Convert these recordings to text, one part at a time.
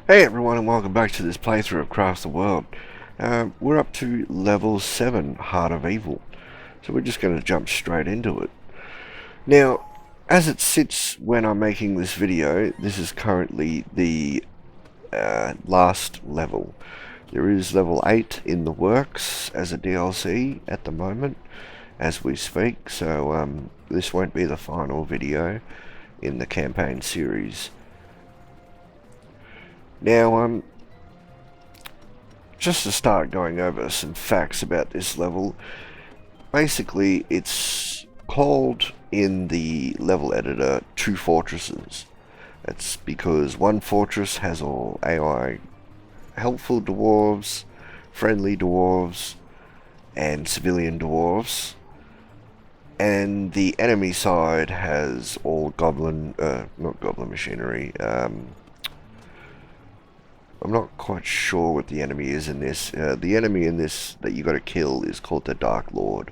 Hey everyone, and welcome back to this playthrough of Craft the World. We're up to level 7, Heart of Evil, so we're just going to jump straight into it. Now, as it sits when I'm making this video, this is currently the last level. There is level 8 in the works as a DLC at the moment, as we speak, so this won't be the final video in the campaign series. Now, just to start going over some facts about this level, basically it's called in the level editor two fortresses. That's because one fortress has all AI helpful dwarves, friendly dwarves, and civilian dwarves, and the enemy side has all not goblin machinery. I'm not quite sure what the enemy is in this. The enemy in this that you got to kill is called the Dark Lord,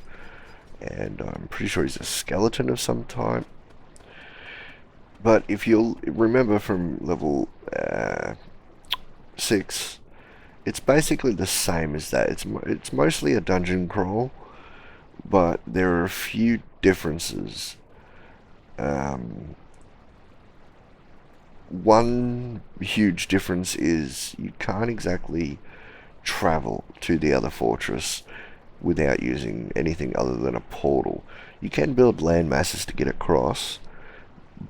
and I'm pretty sure he's a skeleton of some type. But if you'll remember from level 6, it's basically the same as that. It's mostly a dungeon crawl, but there are a few differences. One huge difference is you can't exactly travel to the other fortress without using anything other than a portal. You can build land masses to get across,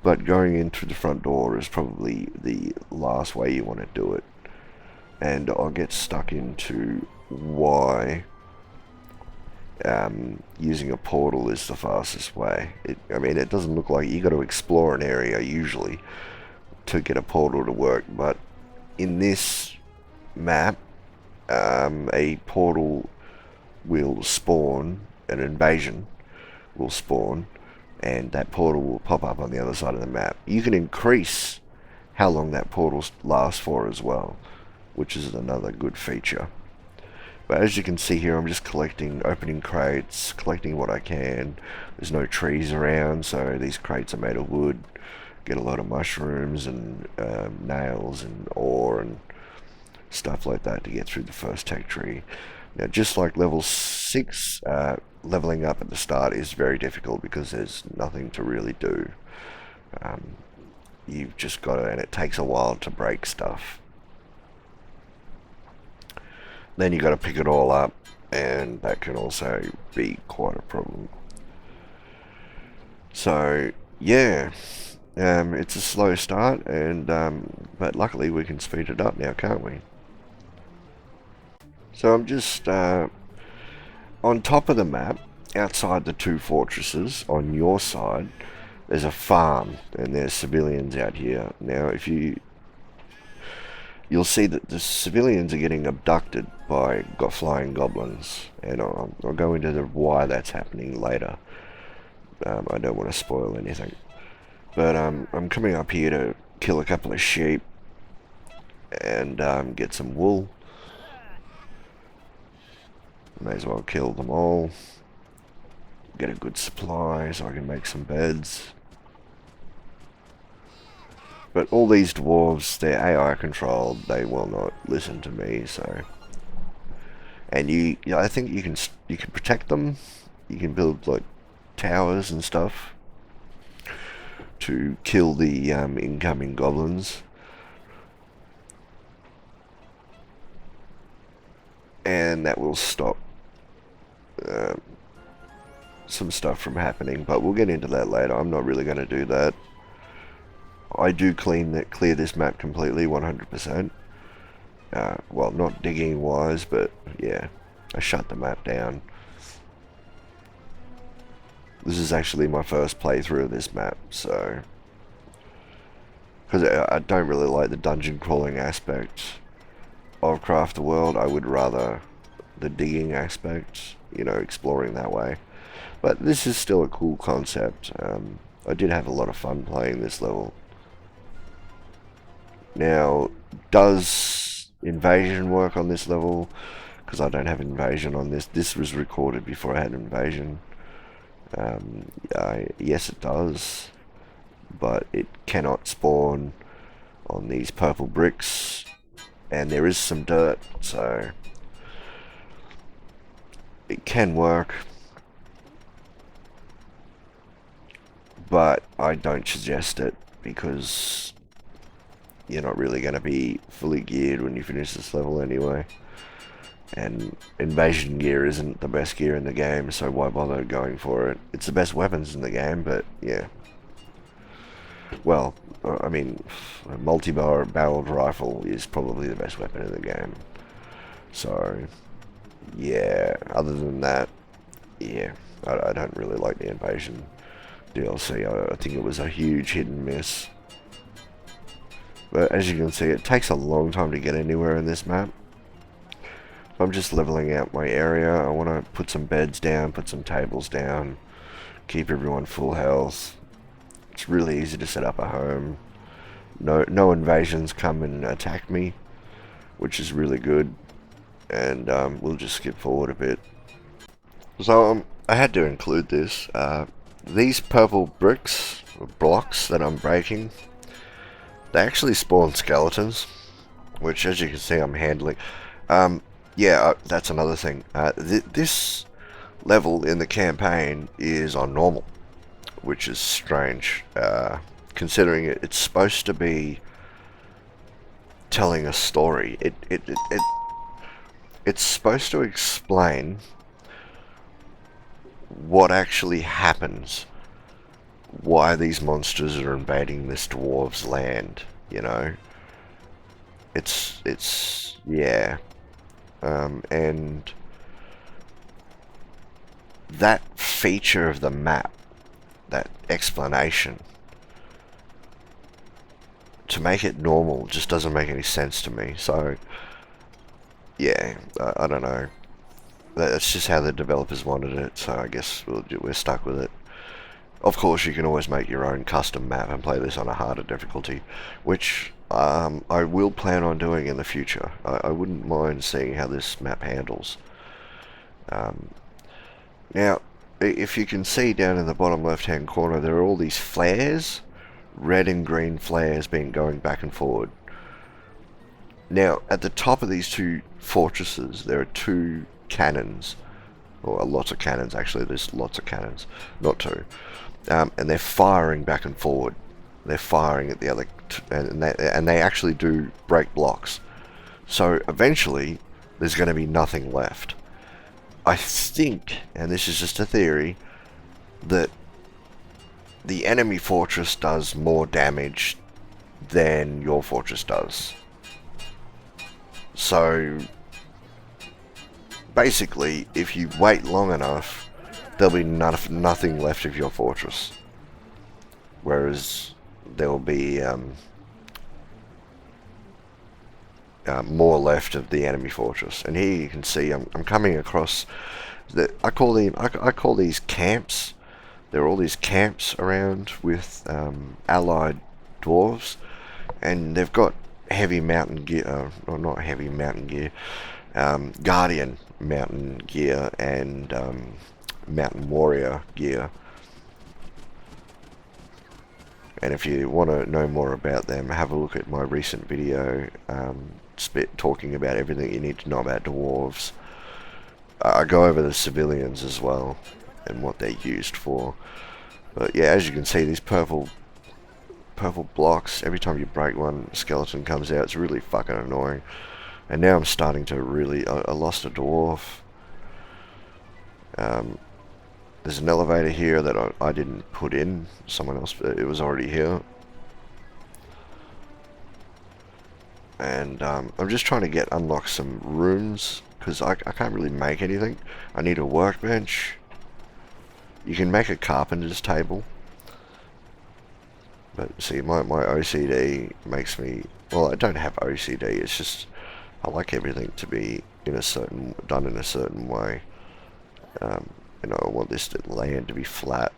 but going in through the front door is probably the last way you want to do it. And I'll get stuck into why using a portal is the fastest way. I mean, it doesn't look like you got to explore an area usually to get a portal to work, but in this map, a portal will spawn, an invasion will spawn, and that portal will pop up on the other side of the map. You can increase how long that portal lasts for as well, which is another good feature. But as you can see here, I'm just opening crates, collecting what I can. There's no trees around, so these crates are made of wood. Get a lot of mushrooms and nails and ore and stuff like that to get through the first tech tree. Now, just like level 6, leveling up at the start is very difficult because there's nothing to really do. You've just got to, and it takes a while to break stuff. Then you got to pick it all up, and that can also be quite a problem. So, yeah. It's a slow start, and but luckily we can speed it up now, can't we? So I'm just on top of the map, outside the two fortresses, on your side, there's a farm, and there's civilians out here. Now, you'll see that the civilians are getting abducted by flying goblins, and I'll go into why that's happening later. I don't want to spoil anything. But I'm coming up here to kill a couple of sheep and get some wool. May as well kill them all. Get a good supply so I can make some beds. But all these dwarves, they're AI controlled. They will not listen to me. So, and I think you can protect them. You can build like towers and stuff to kill the incoming goblins. And that will stop some stuff from happening, but we'll get into that later. I'm not really going to do that. I do clear this map completely, 100%. Well, not digging wise, but yeah, I shut the map down. This is actually my first playthrough of this map, so... Because I don't really like the dungeon crawling aspect of Craft the World. I would rather the digging aspect, you know, exploring that way. But this is still a cool concept. I did have a lot of fun playing this level. Now, does invasion work on this level? Because I don't have invasion on this. This was recorded before I had invasion. Yes, it does, but it cannot spawn on these purple bricks, and there is some dirt, so it can work, but I don't suggest it because you're not really going to be fully geared when you finish this level anyway. And invasion gear isn't the best gear in the game, so why bother going for it? It's the best weapons in the game, but yeah. Well, I mean, a multi-barreled rifle is probably the best weapon in the game. So, yeah, other than that, yeah, I don't really like the invasion DLC. I think it was a huge hit and miss. But as you can see, it takes a long time to get anywhere in this map. I'm just leveling out my area. I want to put some beds down, put some tables down, keep everyone full health. It's really easy to set up a home. No invasions come and attack me, which is really good. And we'll just skip forward a bit. So I had to include this. These purple bricks, or blocks that I'm breaking, they actually spawn skeletons, which as you can see I'm handling. Yeah, that's another thing. This level in the campaign is on normal, which is strange, considering it's supposed to be telling a story. It's supposed to explain what actually happens, why these monsters are invading this dwarves' land, you know. Yeah. And that feature of the map, that explanation, to make it normal just doesn't make any sense to me. So, yeah, I don't know. That's just how the developers wanted it, so I guess we're stuck with it. Of course, you can always make your own custom map and play this on a harder difficulty, which I will plan on doing in the future. I wouldn't mind seeing how this map handles. Now, if you can see down in the bottom left-hand corner, there are all these flares, red and green flares going back and forward. Now, at the top of these two fortresses, there are two cannons, or lots of cannons actually. There's lots of cannons, not two. And they're firing back and forward. They're firing at the other, and they actually do break blocks. So eventually, there's going to be nothing left. I think, and this is just a theory, that the enemy fortress does more damage than your fortress does. So basically, if you wait long enough, there'll be nothing left of your fortress. Whereas there will be more left of the enemy fortress. And here you can see I'm coming across I call these camps. There are all these camps around with allied dwarves, and they've got heavy mountain gear, or not heavy mountain gear, guardian mountain gear and mountain warrior gear. And if you want to know more about them, have a look at my recent video talking about everything you need to know about dwarves. I go over the civilians as well and what they're used for. But yeah, as you can see, these purple blocks, every time you break one, a skeleton comes out. It's really fucking annoying. And now I'm starting to really... I lost a dwarf. There's an elevator here that I didn't put in. Someone else, it was already here. And I'm just trying to unlock some rooms, because I can't really make anything. I need a workbench. You can make a carpenter's table. But see, my OCD makes me... Well, I don't have OCD, it's just... I like everything to be done in a certain way. You know, I want this land to be flat.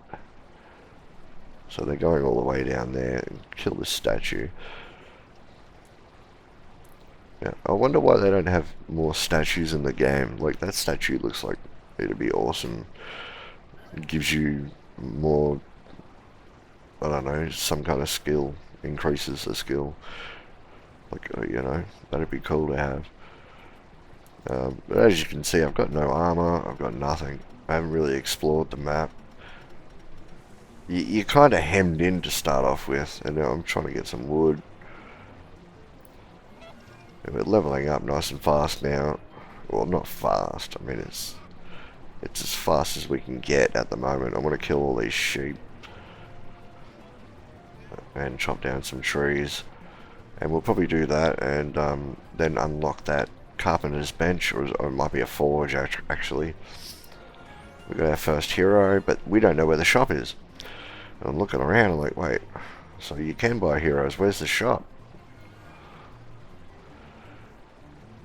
So they're going all the way down there and kill this statue. Yeah, I wonder why they don't have more statues in the game. Like, that statue looks like it'd be awesome. It gives you more, I don't know, some kind of skill. Increases the skill. Like, you know, that'd be cool to have. But as you can see, I've got no armor, I've got nothing. I haven't really explored the map. You're kind of hemmed in to start off with, and now I'm trying to get some wood. And we're leveling up nice and fast now. Well, not fast, I mean it's as fast as we can get at the moment. I want to kill all these sheep and chop down some trees. And we'll probably do that and then unlock that carpenter's bench, or it might be a forge actually. We got our first hero, but we don't know where the shop is. And I'm looking around, I'm like, wait, so you can buy heroes, where's the shop?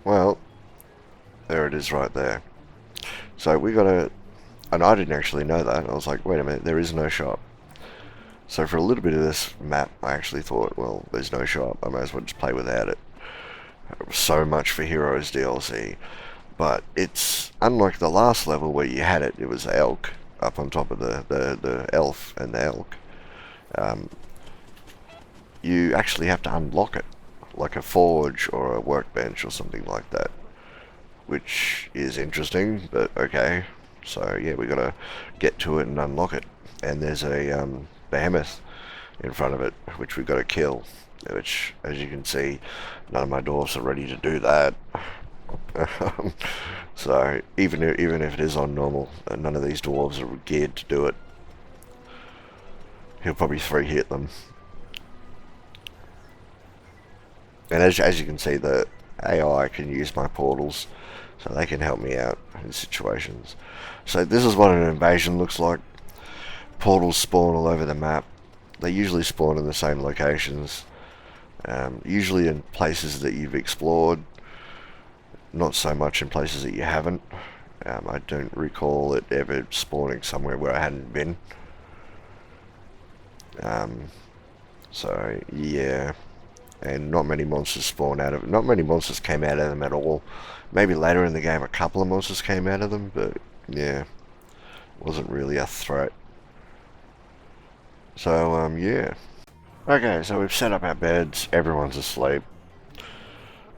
Well, there it is right there. So we got a, and I didn't actually know that. I was like, wait a minute, there is no shop. So for a little bit of this map, I actually thought, well, there's no shop, I may as well just play without it. So much for Heroes DLC. But it's unlike the last level where you had it. It was elk up on top of the elf and the elk. You actually have to unlock it, like a forge or a workbench or something like that, which is interesting, but okay. So yeah, we gotta get to it and unlock it. And there's a behemoth in front of it, which we gotta kill. Which, as you can see, none of my dwarves are ready to do that. So even if it is on normal, none of these dwarves are geared to do it. He'll probably 3-hit them. And as you can see, the AI can use my portals, so they can help me out in situations. So this is what an invasion looks like. Portals spawn all over the map. They usually spawn in the same locations, usually in places that you've explored, not so much in places that you haven't. I don't recall it ever spawning somewhere where I hadn't been. So yeah, and not many monsters spawn out of it. Not many monsters came out of them at all. Maybe later in the game a couple of monsters came out of them, but yeah, wasn't really a threat. So yeah. Okay, so we've set up our beds. Everyone's asleep,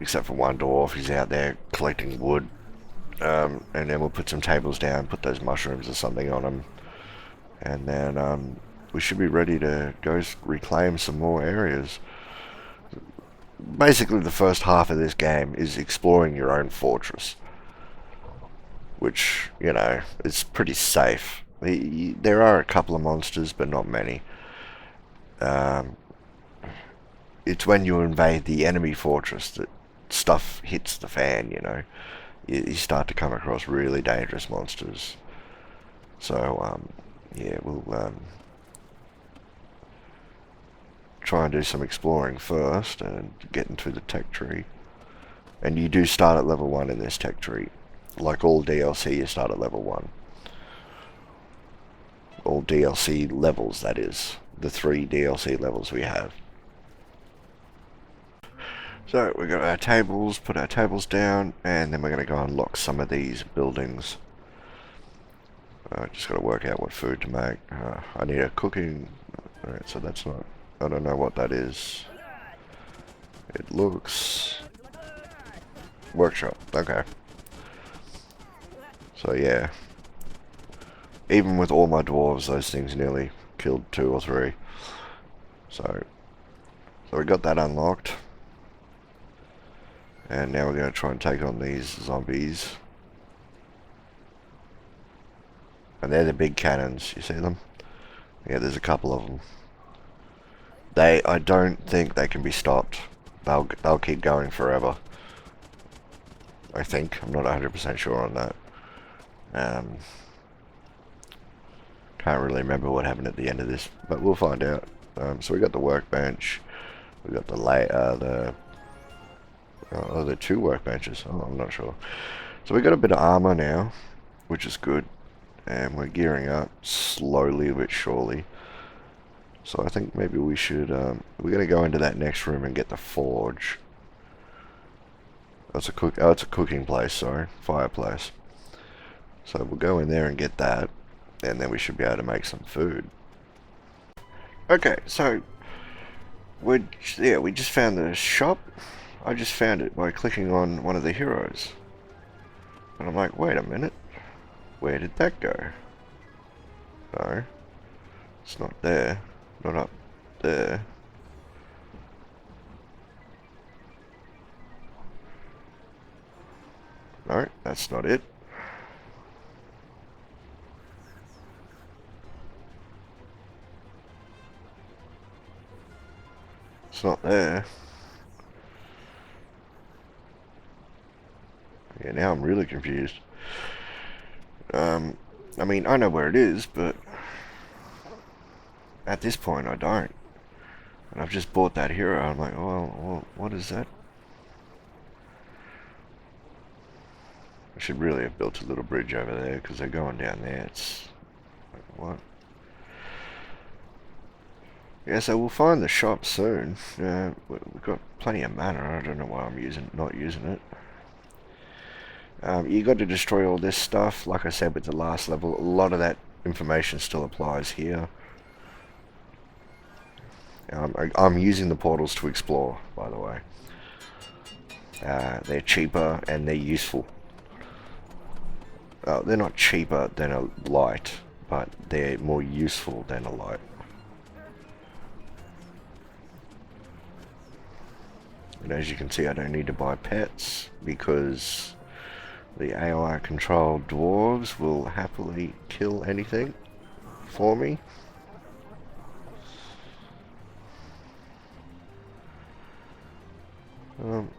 except for one dwarf. He's out there collecting wood. And then we'll put some tables down, put those mushrooms or something on them, and then we should be ready to go reclaim some more areas. Basically, the first half of this game is exploring your own fortress, which, you know, is pretty safe. There are a couple of monsters, but not many. It's when you invade the enemy fortress that stuff hits the fan, you know. You start to come across really dangerous monsters. So, yeah, we'll try and do some exploring first and get into the tech tree. And you do start at level 1 in this tech tree. Like all DLC, you start at level 1. All DLC levels, that is. The 3 DLC levels we have. So we've got our tables, put our tables down, and then we're going to go unlock some of these buildings. Just got to work out what food to make. I need a cooking. Alright, so that's not. I don't know what that is. It looks. Workshop. Okay. So yeah. Even with all my dwarves, those things nearly killed 2 or 3. So we got that unlocked. And now we're going to try and take on these zombies. And they're the big cannons, you see them? Yeah, there's a couple of them. I don't think they can be stopped. They'll keep going forever. I think. I'm not 100% sure on that. Can't really remember what happened at the end of this, but we'll find out. So we got the workbench. We got the 2 workbenches. Oh, I'm not sure. So we got a bit of armor now, which is good. And we're gearing up slowly but surely. So I think maybe we should, we're going to go into that next room and get the forge. It's a cooking place, sorry. Fireplace. So we'll go in there and get that. And then we should be able to make some food. Okay, so we just found the shop. I just found it by clicking on one of the heroes. And I'm like, wait a minute. Where did that go? No. It's not there. Not up there. No, that's not it. It's not there. Yeah, now I'm really confused. I mean, I know where it is, but at this point I don't. And I've just bought that hero. I'm like, oh, well, what is that? I should really have built a little bridge over there because they're going down there. It's like, what? Yeah, so we'll find the shop soon. We've got plenty of mana. I don't know why I'm not using it. You got to destroy all this stuff. Like I said with the last level, a lot of that information still applies here. I'm using the portals to explore, by the way. They're cheaper and they're useful. They're not cheaper than a light, but they're more useful than a light. And as you can see, I don't need to buy pets because the AI controlled dwarves will happily kill anything for me.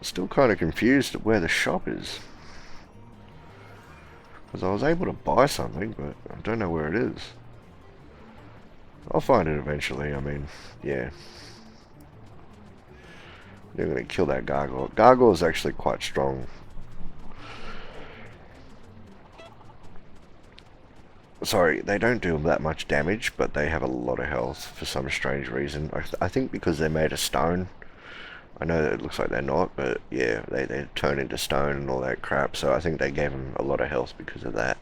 Still kind of confused at where the shop is. Because I was able to buy something, but I don't know where it is. I'll find it eventually, I mean, yeah. They're going to kill that gargoyle. Gargoyle is actually quite strong. Sorry, they don't do that much damage, but they have a lot of health for some strange reason. I think because they're made of stone. I know that it looks like they're not, but yeah, they turn into stone and all that crap, so I think they gave them a lot of health because of that.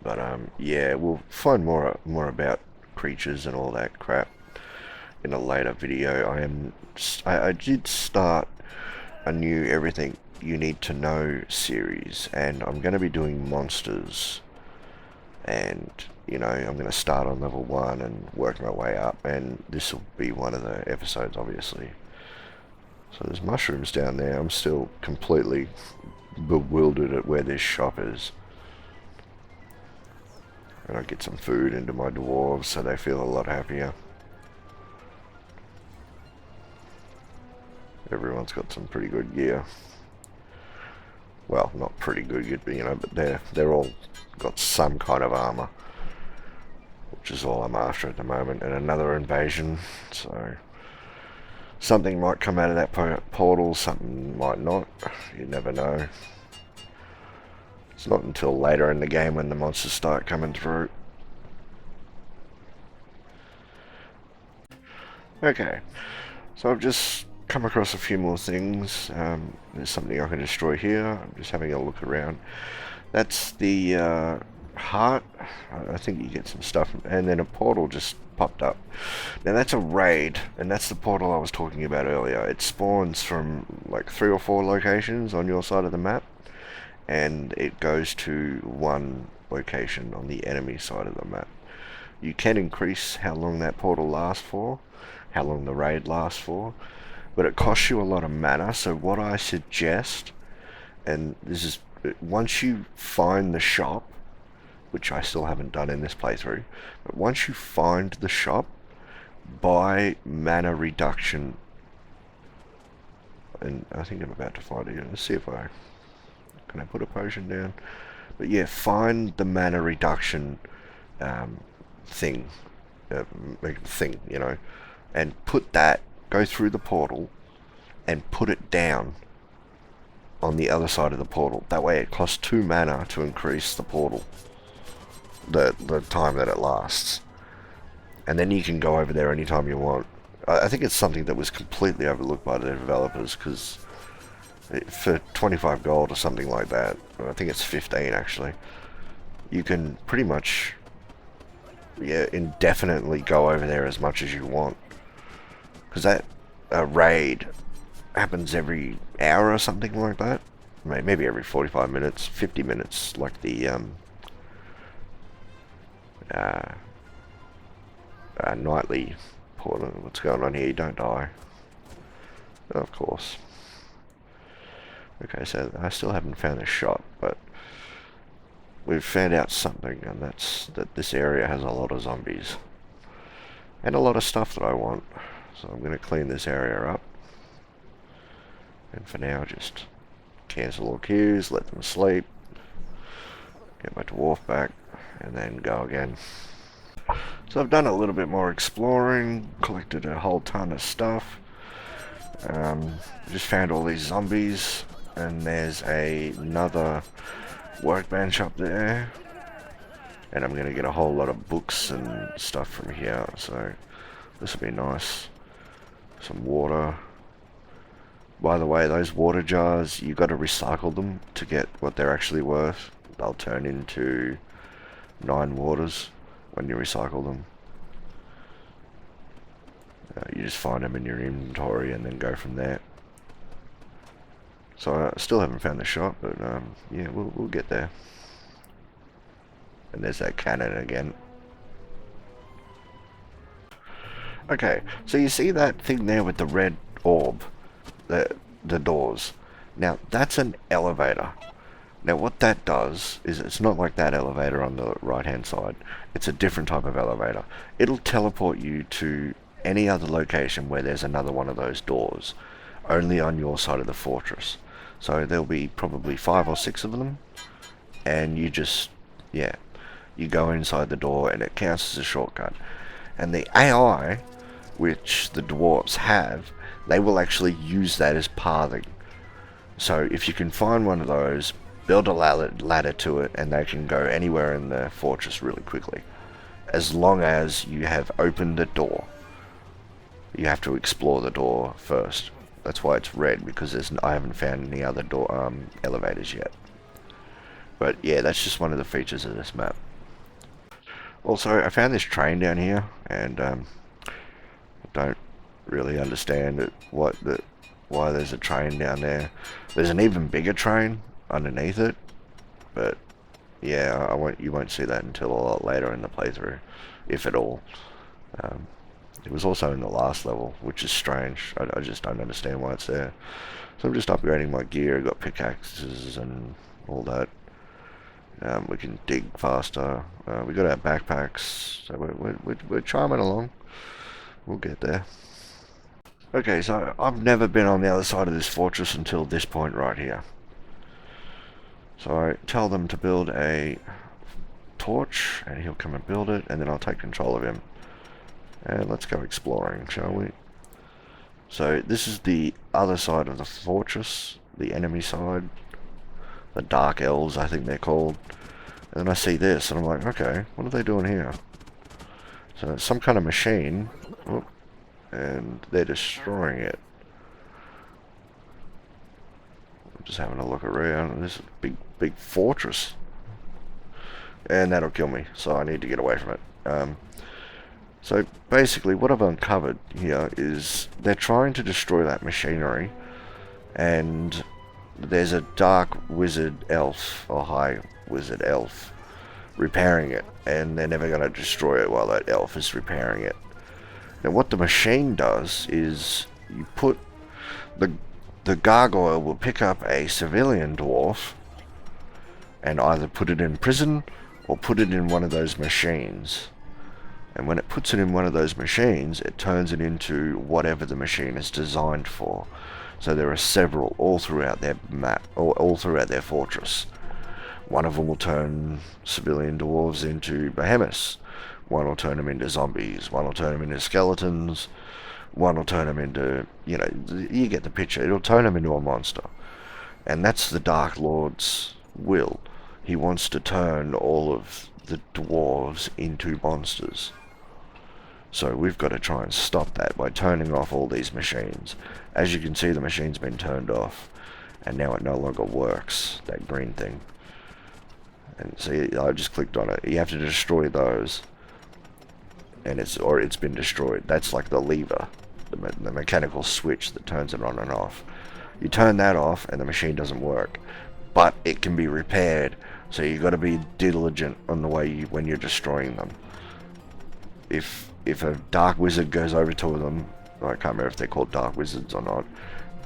But yeah, we'll find more about creatures and all that crap in a later video. I did start a new Everything You Need to Know series, and I'm going to be doing monsters, and you know, I'm going to start on level 1 and work my way up, and this will be one of the episodes, obviously. So there's mushrooms down there. I'm still completely bewildered at where this shop is. And I get some food into my dwarves so they feel a lot happier. Everyone's got some pretty good gear. Well, not pretty good, you know, but they're all got some kind of armor, which is all I'm after at the moment. And another invasion, so something might come out of that portal, something might not. You never know. It's not until later in the game when the monsters start coming through. Okay, so I've just come across a few more things. There's something I can destroy here. I'm just having a look around. That's the heart. I think you get some stuff, and then a portal just popped up. Now that's a raid, and that's the portal I was talking about earlier. It spawns from like 3 or 4 locations on your side of the map, and it goes to one location on the enemy side of the map. You can increase how long that portal lasts for, how long the raid lasts for, but it costs you a lot of mana. So what I suggest, and this is once you find the shop, which I still haven't done in this playthrough, but once you find the shop, buy mana reduction. And I think I'm about to find it. Let's see if can I put a potion down? But yeah, find the mana reduction thing, you know, and put that, go through the portal and put it down on the other side of the portal. That way it costs 2 mana to increase the portal, the time that it lasts. And then you can go over there anytime you want. I think it's something that was completely overlooked by the developers, because for 25 gold or something like that, I think it's 15 actually, you can pretty much yeah, indefinitely go over there as much as you want. Because that raid happens every hour or something like that. Maybe every 45 minutes, 50 minutes, like the uh, nightly portal. What's going on here? You don't die. Of course. Okay, so I still haven't found the shop, but we've found out something, and that's that this area has a lot of zombies. And a lot of stuff that I want. So I'm going to clean this area up. And for now, just cancel all queues, let them sleep, get my dwarf back, and then go again. So I've done a little bit more exploring, collected a whole ton of stuff. Just found all these zombies, and there's another workbench up there. And I'm going to get a whole lot of books and stuff from here, so this will be nice. Some water. By the way, those water jars, you got to recycle them to get what they're actually worth. They'll turn into 9 waters when you recycle them. You just find them in your inventory and then go from there. So I still haven't found the shop, but yeah, we'll get there. And there's that cannon again. Okay, so you see that thing there with the red orb? The doors. Now, that's an elevator. Now, what that does is it's not like that elevator on the right-hand side. It's a different type of elevator. It'll teleport you to any other location where there's another one of those doors, only on your side of the fortress. So there'll be probably 5 or 6 of them, and you just, yeah, you go inside the door and it counts as a shortcut. And the AI, which the dwarves have, they will actually use that as pathing. So if you can find one of those, build a ladder to it, and they can go anywhere in the fortress really quickly. As long as you have opened the door. You have to explore the door first. That's why it's red, because I haven't found any other door elevators yet. But yeah, that's just one of the features of this map. Also, I found this train down here, and I don't really understand why there's a train down there. There's an even bigger train underneath it, but yeah, you won't see that until a lot later in the playthrough, if at all. It was also in the last level, which is strange. I just don't understand why it's there. So I'm just upgrading my gear. I've got pickaxes and all that. We can dig faster. We got our backpacks, so we're charming along. We'll get there. Okay, so I've never been on the other side of this fortress until this point right here. So I tell them to build a torch, and he'll come and build it, and then I'll take control of him. And let's go exploring, shall we? So this is the other side of the fortress, the enemy side. The Dark Elves, I think they're called. And then I see this, and I'm like, okay, what are they doing here? So it's some kind of machine. Oh, and they're destroying it. I'm just having a look around. This is a big fortress. And that'll kill me, so I need to get away from it. So basically what I've uncovered here is they're trying to destroy that machinery, and there's a dark wizard elf, or high wizard elf, repairing it, and they're never going to destroy it while that elf is repairing it. Now what the machine does is you put the gargoyle will pick up a civilian dwarf and either put it in prison or put it in one of those machines. And when it puts it in one of those machines, it turns it into whatever the machine is designed for. So there are several all throughout their map, or all throughout their fortress. One of them will turn civilian dwarves into behemoths. One will turn them into zombies. One will turn them into skeletons. One will turn them into, you know, you get the picture. It'll turn them into a monster. And that's the Dark Lord's will. He wants to turn all of the dwarves into monsters. So we've got to try and stop that by turning off all these machines. As you can see, the machine's been turned off, and now it no longer works, that green thing. And see, I just clicked on it. You have to destroy those. and it's been destroyed. That's like the lever, the mechanical switch that turns it on and off. You turn that off and the machine doesn't work, but it can be repaired. So you got to be diligent on the way when you're destroying them. If a dark wizard goes over to them, I can't remember if they're called dark wizards or not,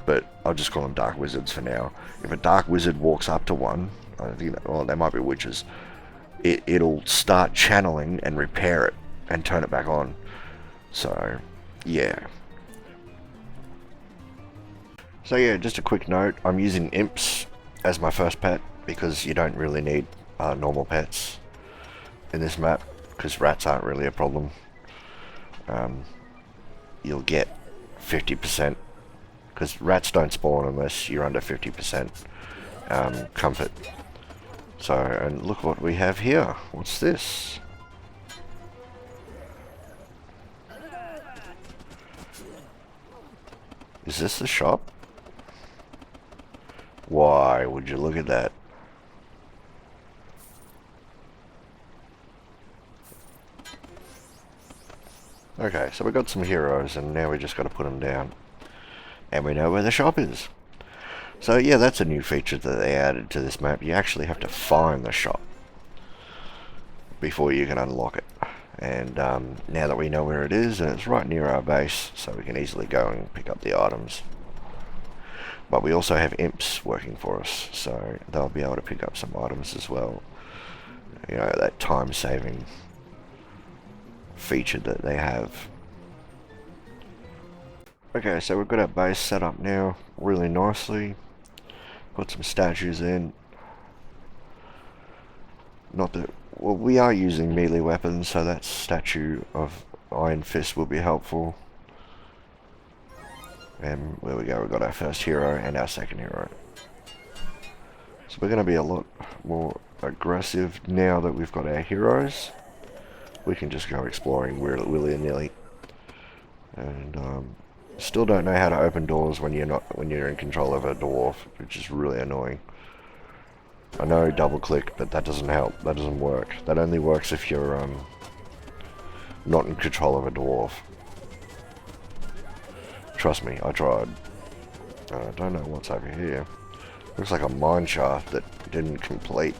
but I'll just call them dark wizards for now. If a dark wizard walks up to one, I think that, well, they might be witches, it'll start channeling and repair it and turn it back on. So yeah. So yeah, just a quick note, I'm using imps as my first pet because you don't really need normal pets in this map, because rats aren't really a problem. You'll get 50%, because rats don't spawn unless you're under 50% comfort. So, and look what we have here. What's this? Is this the shop? Why would you look at that? Okay, so we got some heroes, and now we just got to put them down. And we know where the shop is. So yeah, that's a new feature that they added to this map. You actually have to find the shop before you can unlock it. And now that we know where it is, and it's right near our base, so we can easily go and pick up the items. But we also have imps working for us, so they'll be able to pick up some items as well. You know, that time-saving feature that they have. Okay, so we've got our base set up now really nicely. Got some statues in. Not that, well, we are using melee weapons, so that statue of Iron Fist will be helpful. And there we go, we've got our first hero and our second hero. So we're going to be a lot more aggressive now that we've got our heroes. We can just go exploring willy-nilly. And still don't know how to open doors when you're in control of a dwarf, which is really annoying. I know double click, but that doesn't help. That doesn't work. That only works if you're not in control of a dwarf. Trust me, I tried. I don't know what's over here. Looks like a mine shaft that didn't complete.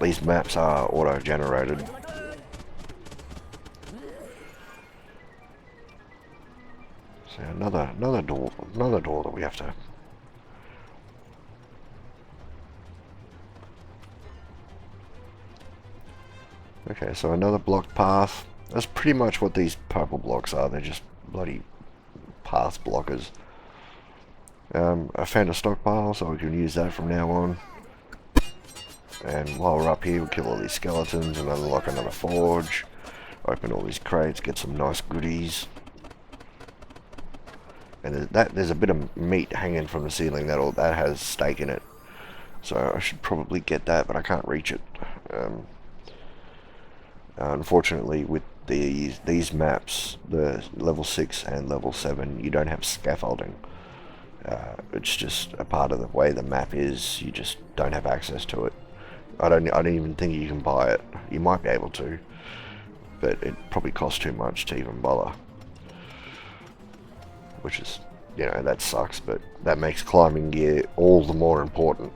These maps are auto-generated. So another door that we have to. Okay, so another blocked path. That's pretty much what these purple blocks are. They're just bloody path blockers. I found a stockpile, so we can use that from now on. And while we're up here, we'll kill all these skeletons and unlock another forge. Open all these crates, get some nice goodies. And there's a bit of meat hanging from the ceiling that has steak in it. So I should probably get that, but I can't reach it. Unfortunately, with these maps, the level 6 and level 7, you don't have scaffolding. It's just a part of the way the map is. You just don't have access to it. I don't even think you can buy it. You might be able to, but it probably costs too much to even bother. Which is, you know, that sucks, but that makes climbing gear all the more important.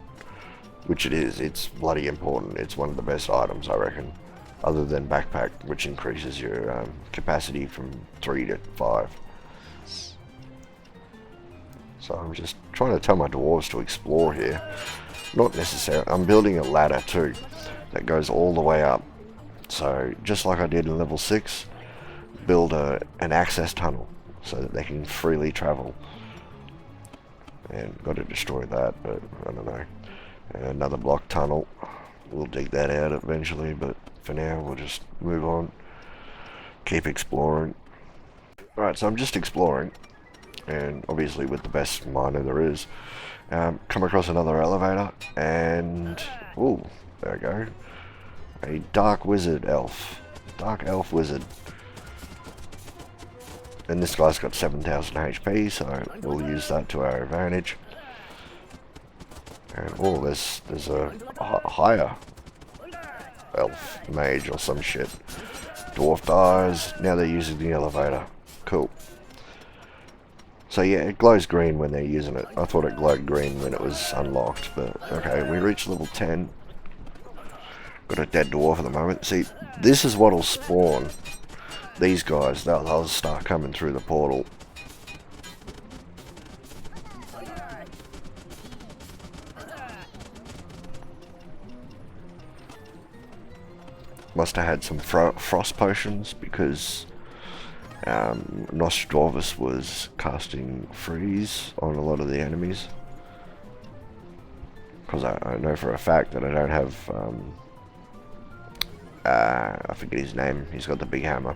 Which it is. It's bloody important. It's one of the best items, I reckon. Other than backpack, which increases your capacity from 3 to 5. So I'm just trying to tell my dwarves to explore here. Not necessarily. I'm building a ladder too that goes all the way up. So just like I did in level 6, build an access tunnel so that they can freely travel. And got to destroy that, but I don't know. And another block tunnel. We'll dig that out eventually, but for now we'll just move on. Keep exploring. Alright, so I'm just exploring. And obviously with the best miner there is. Come across another elevator, and ooh, there we go. A dark wizard elf. Dark elf wizard. And this guy's got 7,000 HP, so we'll use that to our advantage. And oh, there's a higher elf mage or some shit. dwarf dies. Now they're using the elevator. Cool. So yeah, it glows green when they're using it. I thought it glowed green when it was unlocked, but okay, we reached level 10. Got a dead dwarf at the moment. See, this is what'll spawn these guys. They'll start coming through the portal. Must have had some frost potions because Nostrovus was casting freeze on a lot of the enemies. Because I know for a fact that I don't have I forget his name. He's got the big hammer.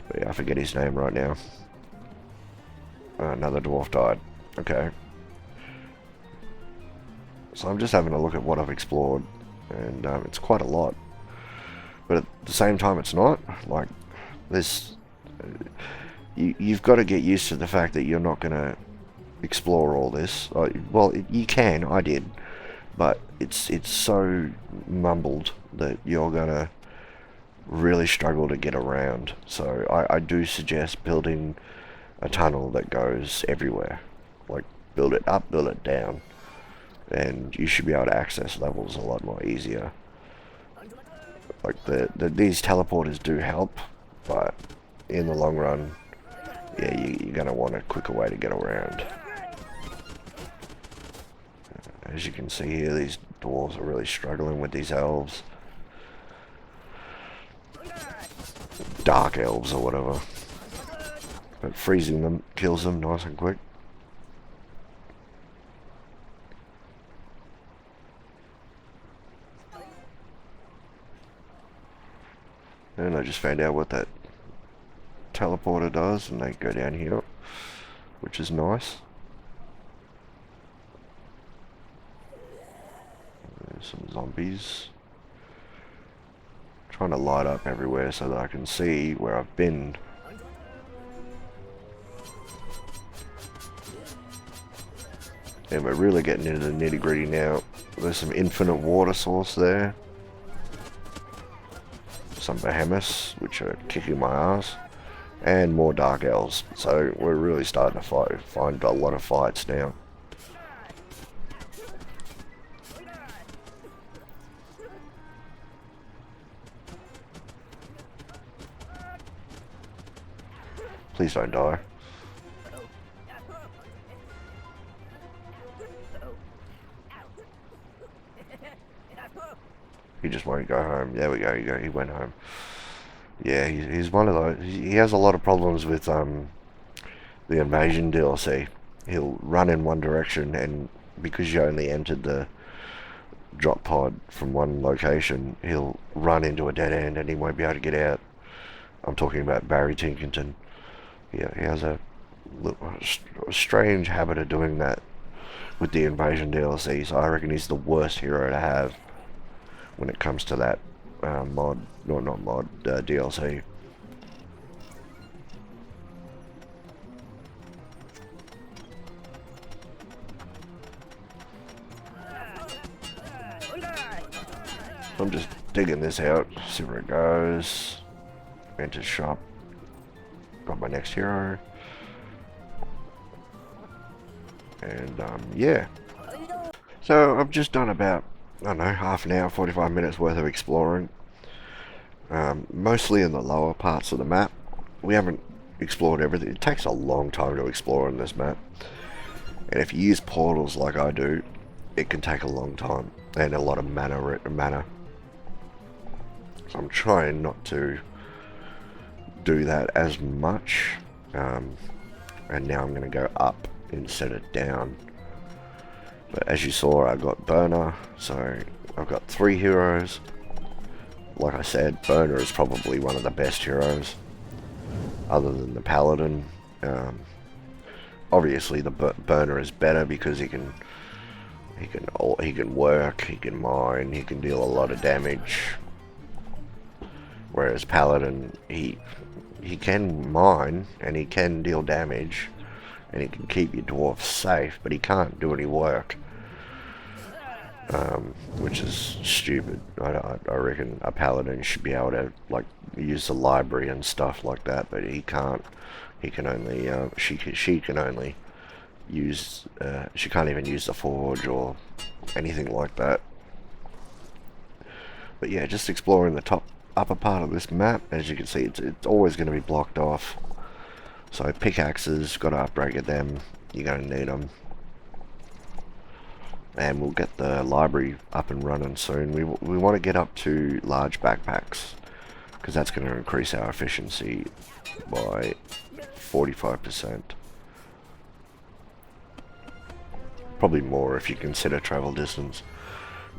But yeah, I forget his name right now. Another dwarf died. Okay. So I'm just having a look at what I've explored, and it's quite a lot. But at the same time, it's not. Like, this... You've got to get used to the fact that you're not going to explore all this. Well, you can. I did. But it's so mumbled that you're going to really struggle to get around. So I do suggest building a tunnel that goes everywhere. Like, build it up, build it down. And you should be able to access levels a lot more easier. Like, these teleporters do help, but in the long run, yeah, you're going to want a quicker way to get around. As you can see here, these dwarves are really struggling with these elves. Dark elves or whatever. But freezing them kills them nice and quick. And I just found out what that teleporter does, and they go down here, which is nice. There's some zombies. Trying to light up everywhere so that I can see where I've been. And we're really getting into the nitty gritty now. There's some infinite water source there. Some behemoths, which are kicking my ass. And more dark elves. So we're really starting to find a lot of fights now. Please don't die. He just won't go home. There we go, he went home. Yeah, he's one of those. He has a lot of problems with the invasion DLC. He'll run in one direction, and because you only entered the drop pod from one location, he'll run into a dead end and he won't be able to get out. I'm talking about Barry Tinkerton. Yeah, he has a strange habit of doing that with the invasion DLC, so I reckon he's the worst hero to have when it comes to that DLC. I'm just digging this out, see where it goes. Enter shop. Got my next hero. And yeah. So I've just done about, I don't know, half an hour, 45 minutes worth of exploring. Mostly in the lower parts of the map. We haven't explored everything. It takes a long time to explore in this map. And if you use portals like I do, it can take a long time. And a lot of mana. So I'm trying not to do that as much. And now I'm going to go up instead of down. But as you saw, I got Burner, so I've got 3 heroes. Like I said, Burner is probably one of the best heroes, other than the Paladin. Obviously, the Burner is better because he can work, he can mine, he can deal a lot of damage. Whereas Paladin, he can mine and he can deal damage, and he can keep your dwarfs safe, but he can't do any work. which is stupid. I reckon a paladin should be able to like use the library and stuff like that, but he can't. He can only she can only use she can't even use the forge or anything like that. But yeah, just exploring the upper part of this map. As you can see, it's always going to be blocked off. So pickaxes, got to upgrade them. You're going to need them. And we'll get the library up and running soon. We want to get up to large backpacks, because that's going to increase our efficiency by 45%. Probably more if you consider travel distance.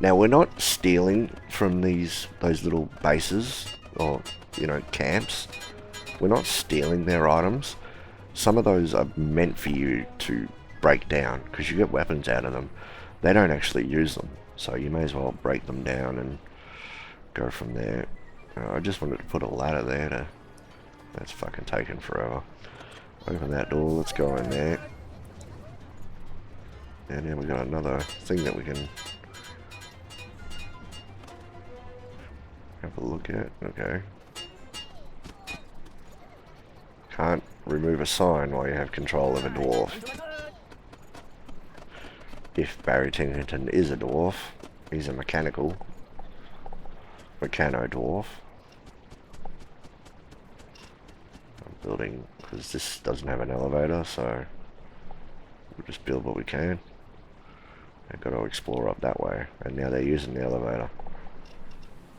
Now, we're not stealing from those little bases or, you know, camps. We're not stealing their items. Some of those are meant for you to break down, because you get weapons out of them. They don't actually use them, so you may as well break them down and go from there. I just wanted to put a ladder there to... That's fucking taking forever. Open that door, let's go in there. And then we got another thing that we can have a look at. Okay. Can't remove a sign while you have control of a dwarf. If Barry Tingleton is a dwarf, he's a mechano dwarf. I'm building, because this doesn't have an elevator, so we'll just build what we can. I've got to explore up that way, and now they're using the elevator,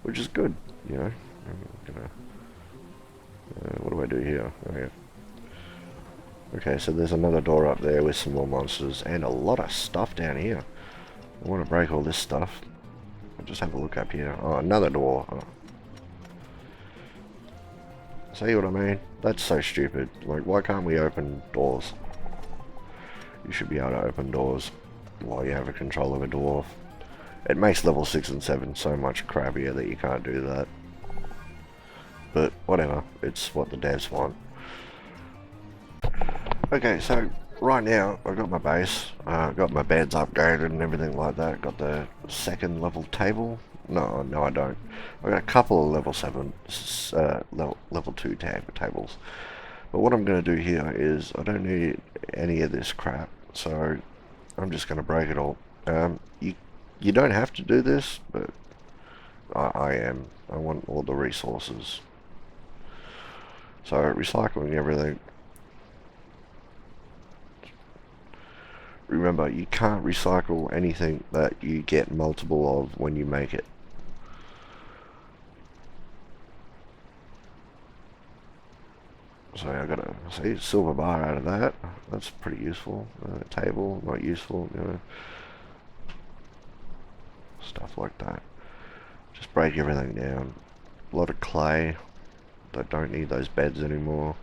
which is good, you know. I'm gonna, what do I do here? Oh, yeah. Okay, so there's another door up there with some more monsters and a lot of stuff down here. I want to break all this stuff. I'll just have a look up here. Oh, another door. Oh. See what I mean? That's so stupid. Like, why can't we open doors? You should be able to open doors while you have a control of a dwarf. It makes level 6 and 7 so much crappier that you can't do that. But whatever, it's what the devs want. Okay, so right now I've got my base, got my beds upgraded and everything like that. Got the second level table. No, I don't. I've got a couple of level 7, level 2 tables. But what I'm going to do here is I don't need any of this crap, so I'm just going to break it all. You don't have to do this, but I am. I want all the resources. So recycling everything. Remember, you can't recycle anything that you get multiple of when you make it. So I gotta see silver bar out of that. That's pretty useful. Table, not useful. You know, stuff like that. Just break everything down. A lot of clay. I don't need those beds anymore.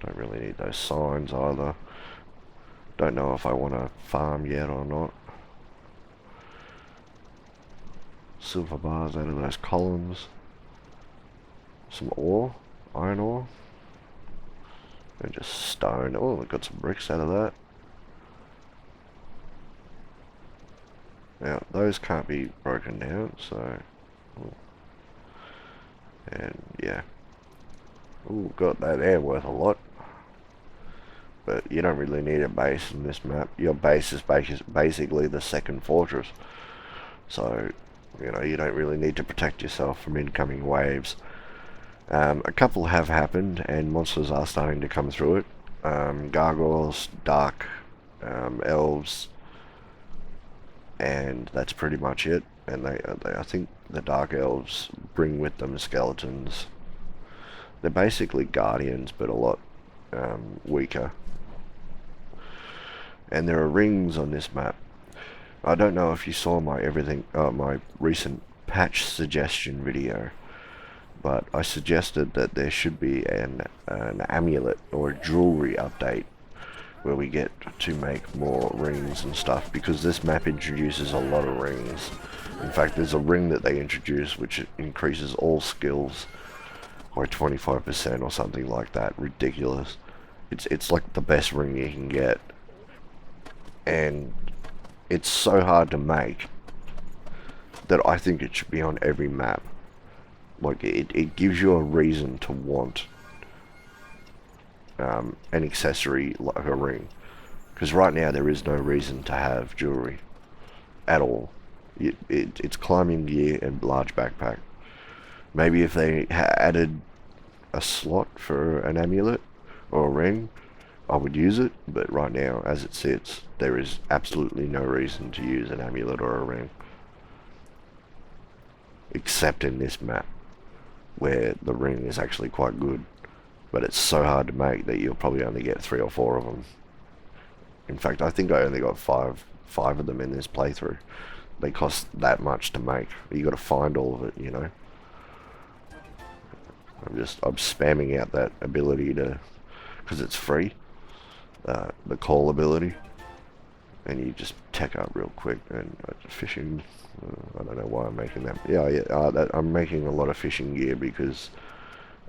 Don't really need those signs either. Don't know if I want to farm yet or not. Silver bars out of those columns. Some ore, iron ore. And just stone. Oh, I got some bricks out of that. Now, those can't be broken down, so... And, yeah. Ooh, got that there worth a lot. But you don't really need a base in this map. Your base is basically the second fortress. So, you know, you don't really need to protect yourself from incoming waves. A couple have happened, and monsters are starting to come through it. Gargoyles, dark, elves, and that's pretty much it. And I think the dark elves bring with them skeletons. They're basically guardians, but a lot weaker. And there are rings on this map. I don't know if you saw my my recent patch suggestion video, but I suggested that there should be an amulet or a jewelry update where we get to make more rings and stuff, because this map introduces a lot of rings. In fact, there's a ring that they introduce which increases all skills by 25% or something like that. Ridiculous. It's like the best ring you can get, and it's so hard to make that I think it should be on every map. Like it gives you a reason to want an accessory like a ring, because right now there is no reason to have jewelry at all. It's climbing gear and large backpack. Maybe if they added a slot for an amulet or a ring, I would use it, but right now, as it sits, there is absolutely no reason to use an amulet or a ring. Except in this map, where the ring is actually quite good. But it's so hard to make that you'll probably only get 3 or 4 of them. In fact, I think I only got five of them in this playthrough. They cost that much to make. You got to find all of it, you know. I'm spamming out that ability to, because it's free. The call ability, and you just tech up real quick. And fishing, I don't know why I'm making that. Yeah, I'm making a lot of fishing gear because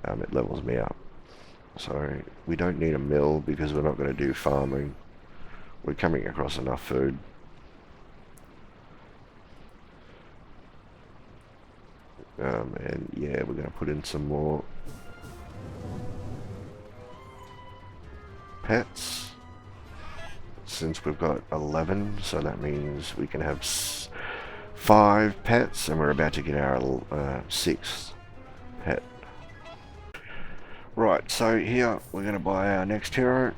it levels me up. So we don't need a mill because we're not going to do farming. We're coming across enough food. And yeah, we're going to put in some more pets. Since we've got 11, so that means we can have 5 pets, and we're about to get our 6th pet. Right, so here we're going to buy our next hero.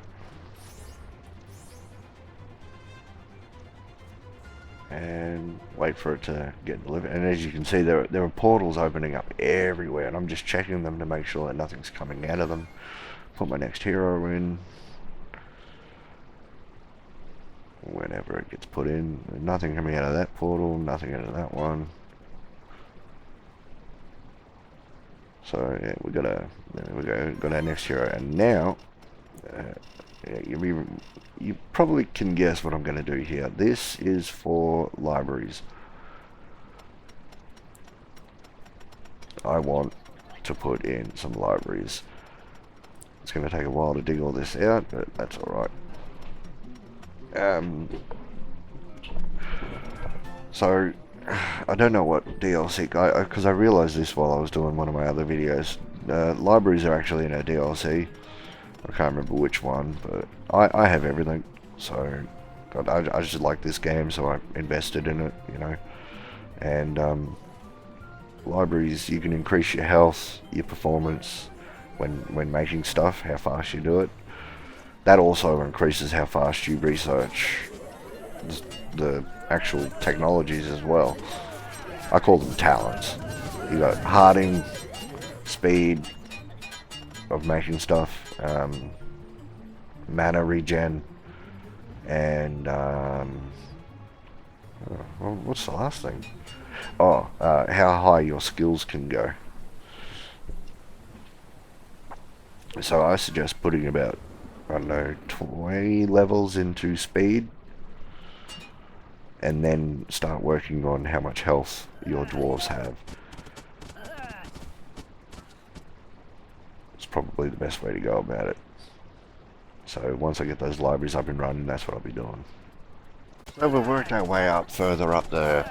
And wait for it to get delivered. And as you can see, there are portals opening up everywhere, and I'm just checking them to make sure that nothing's coming out of them. Put my next hero in. Whenever it gets put in, nothing coming out of that portal, nothing out of that one. So yeah, we got our next hero, and now you probably can guess what I'm going to do here. This is for libraries. I want to put in some libraries. It's going to take a while to dig all this out, but that's alright. So I don't know what DLC, because I realized this while I was doing one of my other videos. Libraries are actually in a DLC. I can't remember which one, but I have everything. So I just like this game, so I invested in it, you know. And libraries, you can increase your health, your performance when making stuff, how fast you do it. That also increases how fast you research the actual technologies as well. I call them talents. You got harding, speed of making stuff, mana regen, and what's the last thing? Oh, how high your skills can go. So I suggest putting about, I don't know, 20 levels into speed, and then start working on how much health your dwarves have. It's probably the best way to go about it. So once I get those libraries up and running, that's what I'll be doing. So we've worked our way up further up the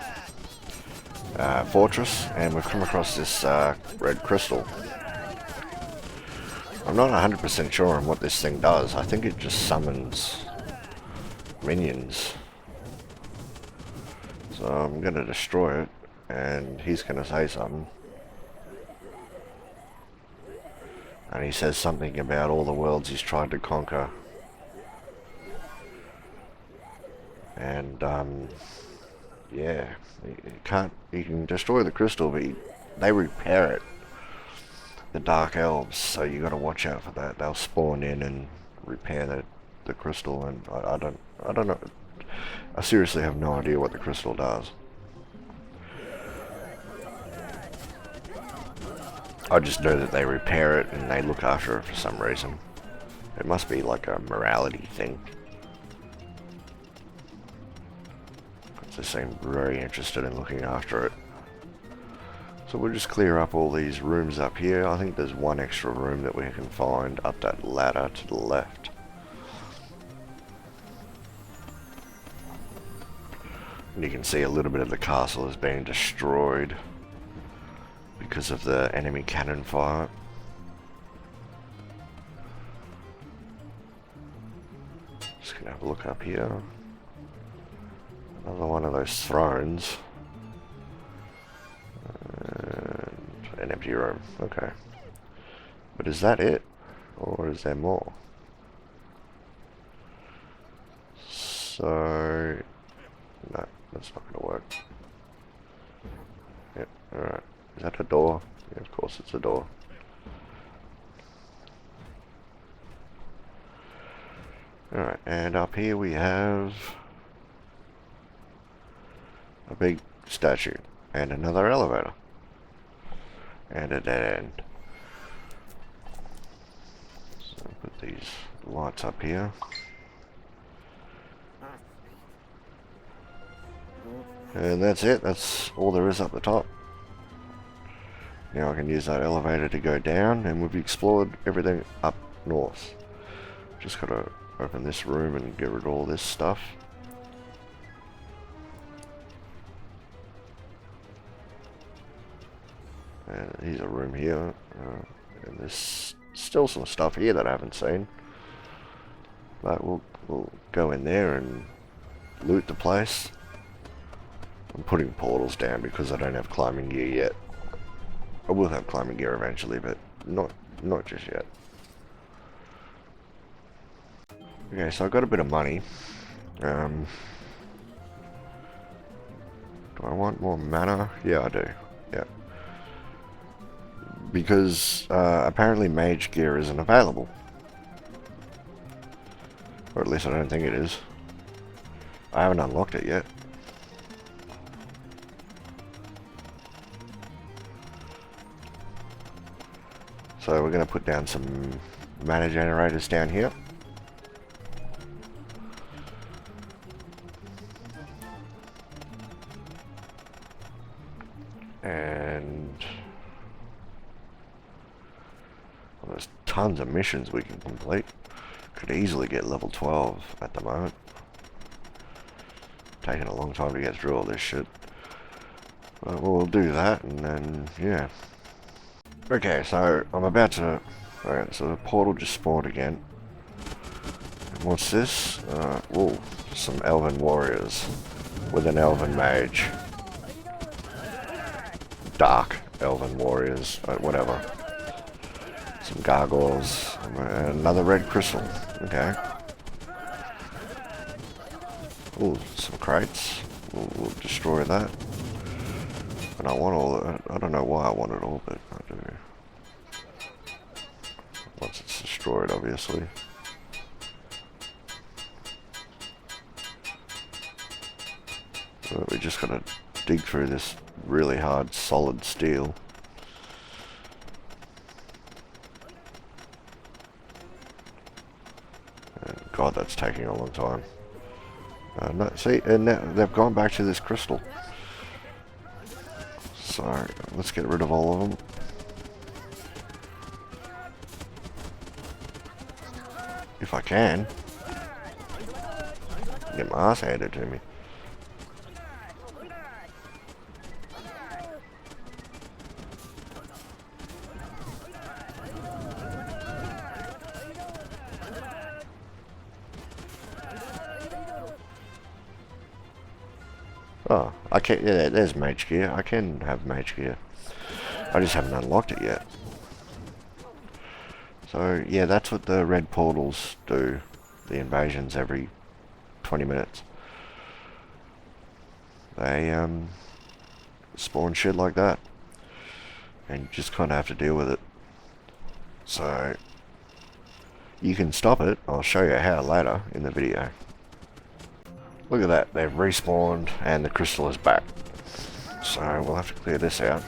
fortress, and we've come across this red crystal. I'm not 100% sure on what this thing does. I think it just summons minions. So I'm going to destroy it, and he's going to say something. And he says something about all the worlds he's tried to conquer. And yeah, you can destroy the crystal, but they repair it. The Dark Elves, so you got to watch out for that. They'll spawn in and repair the crystal, and I don't know. I seriously have no idea what the crystal does. I just know that they repair it and they look after it for some reason. It must be like a morality thing. They seem very interested in looking after it. So we'll just clear up all these rooms up here. I think there's one extra room that we can find up that ladder to the left. And you can see a little bit of the castle is being destroyed because of the enemy cannon fire. Just gonna have a look up here. Another one of those thrones. And an empty room. Okay. But is that it? Or is there more? So... no, that's not gonna work. Yep, alright. Is that a door? Yeah, of course it's a door. Alright, and up here we have a big statue and another elevator and a dead end. So put these lights up here. And that's it, that's all there is up the top. Now I can use that elevator to go down, and we've explored everything up north. Just gotta open this room and get rid of all this stuff. And here's a room here, and there's still some stuff here that I haven't seen. But we'll go in there and loot the place. I'm putting portals down because I don't have climbing gear yet. I will have climbing gear eventually, but not just yet. Okay, so I got a bit of money. Do I want more mana? Yeah, I do. Yeah. Because apparently mage gear isn't available. Or at least I don't think it is. I haven't unlocked it yet. So we're going to put down some mana generators down here. And well, there's tons of missions we can complete. Could easily get level 12 at the moment. Taking a long time to get through all this shit. But we'll do that and then, yeah. Okay, so I'm about to... Alright, so the portal just spawned again. And what's this? Whoa, some elven warriors with an elven mage. Dark elven warriors, whatever. Some gargoyles, and another red crystal. Okay. Ooh, some crates. We'll destroy that. And I want all that. I don't know why I want it all, but I do. Once it's destroyed, obviously. We just gotta dig through this really hard, solid steel. God, that's taking a long time. No, see, and now they've gone back to this crystal. So, let's get rid of all of them. If I can. Get my ass handed to me. Oh, I can't, yeah, there's mage gear. I can have mage gear. I just haven't unlocked it yet. So, yeah, that's what the red portals do. The invasions every 20 minutes. They, spawn shit like that. And you just kind of have to deal with it. So, you can stop it. I'll show you how later in the video. Look at that, they've respawned and the crystal is back. So we'll have to clear this out.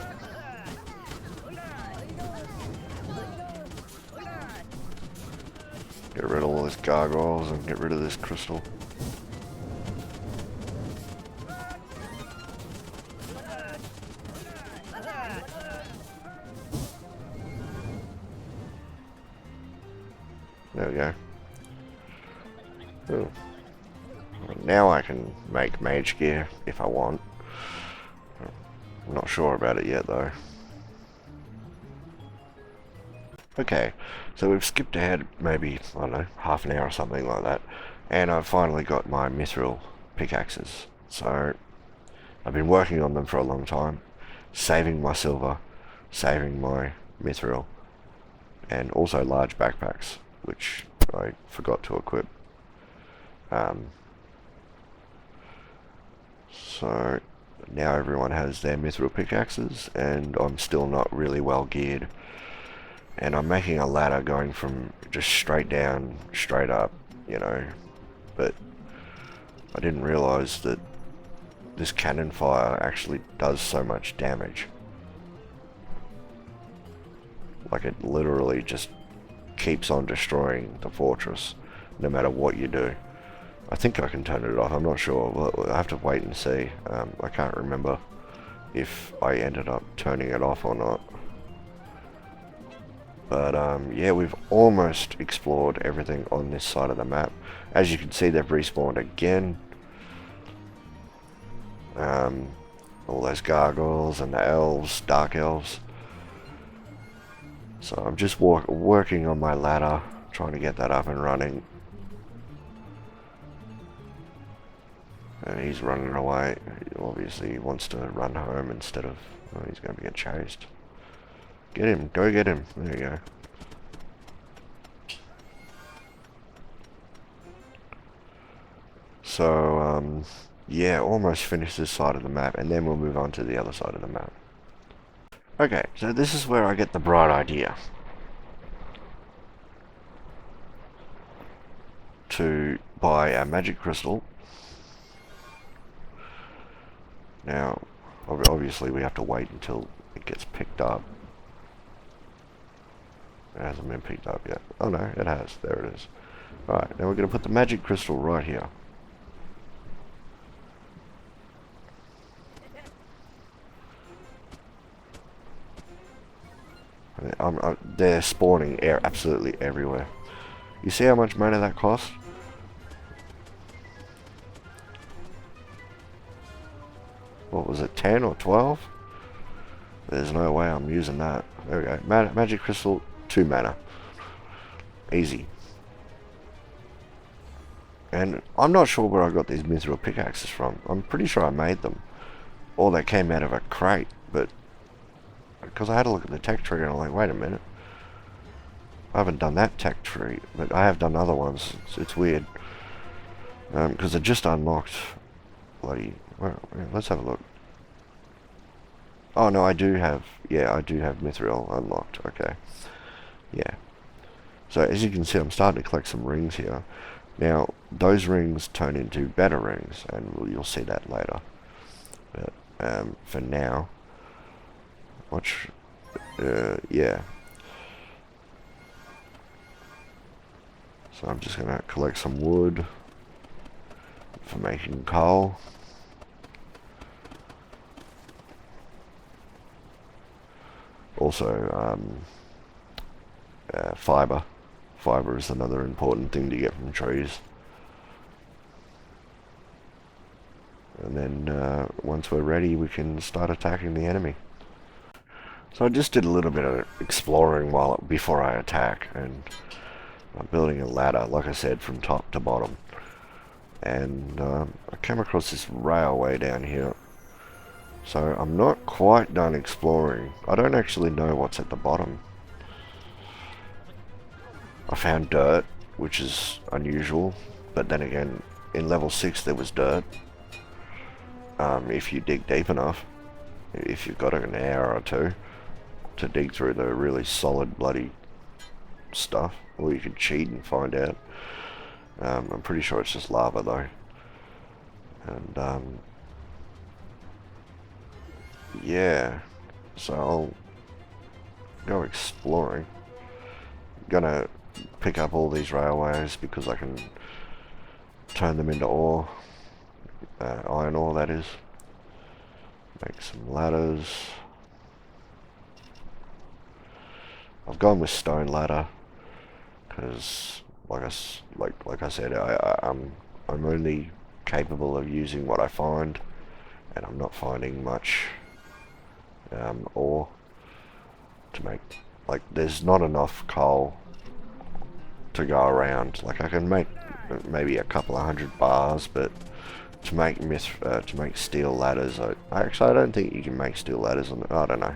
Get rid of all these gargoyles and get rid of this crystal. There we go. Ooh. Now I can make mage gear if I want. I'm not sure about it yet though. Okay, so we've skipped ahead maybe, I don't know, half an hour or something like that, and I've finally got my mithril pickaxes. So I've been working on them for a long time, saving my silver, saving my mithril, and also large backpacks, which I forgot to equip. So now everyone has their mithril pickaxes, and I'm still not really well geared. And I'm making a ladder going from just straight down, straight up, you know. But I didn't realise that this cannon fire actually does so much damage. Like, it literally just keeps on destroying the fortress, no matter what you do. I think I can turn it off, I'm not sure. Well, I have to wait and see. I can't remember if I ended up turning it off or not. But yeah, we've almost explored everything on this side of the map. As you can see, they've respawned again. All those gargoyles and the elves, dark elves. So I'm just working on my ladder, trying to get that up and running. And he's running away. Obviously he wants to run home instead of... well, he's going to get chased. Get him, go get him. There you go. So, yeah, almost finished this side of the map, and then we'll move on to the other side of the map. Okay, so this is where I get the bright idea to buy a magic crystal. Now, obviously we have to wait until it gets picked up. It hasn't been picked up yet. Oh no, it has. There it is. Alright, now we're going to put the magic crystal right here. They're spawning absolutely everywhere. You see how much mana that costs? What was it, 10 or 12? There's no way I'm using that. There we go. Magic crystal, 2 mana. Easy. And I'm not sure where I got these mithril pickaxes from. I'm pretty sure I made them. Or they came out of a crate, but... because I had a look at the tech tree and I'm like, wait a minute. I haven't done that tech tree, but I have done other ones. It's weird. Because I just unlocked... bloody... well, let's have a look. Oh no, I do have... yeah, I do have mithril unlocked. Okay. Yeah. So as you can see, I'm starting to collect some rings here. Now, those rings turn into better rings, and you'll see that later. But for now... watch... yeah. So I'm just going to collect some wood for making coal. Also, fiber. Fiber is another important thing to get from trees. And then once we're ready, we can start attacking the enemy. So I just did a little bit of exploring before I attack, and I'm building a ladder, like I said, from top to bottom. And I came across this railway down here. So I'm not quite done exploring. I don't actually know what's at the bottom. I found dirt, which is unusual, but then again, in level 6 there was dirt. If you dig deep enough, if you've got an hour or two to dig through the really solid bloody stuff, or you can cheat and find out. I'm pretty sure it's just lava though. And yeah, so I'll go exploring. Gonna pick up all these railways because I can turn them into ore, iron ore that is. Make some ladders. I've gone with stone ladder because like I said, I'm only capable of using what I find, and I'm not finding much ore to make. Like, there's not enough coal to go around. Like, I can make maybe a couple of hundred bars, but to make steel ladders, I don't think you can make steel ladders on. I don't know.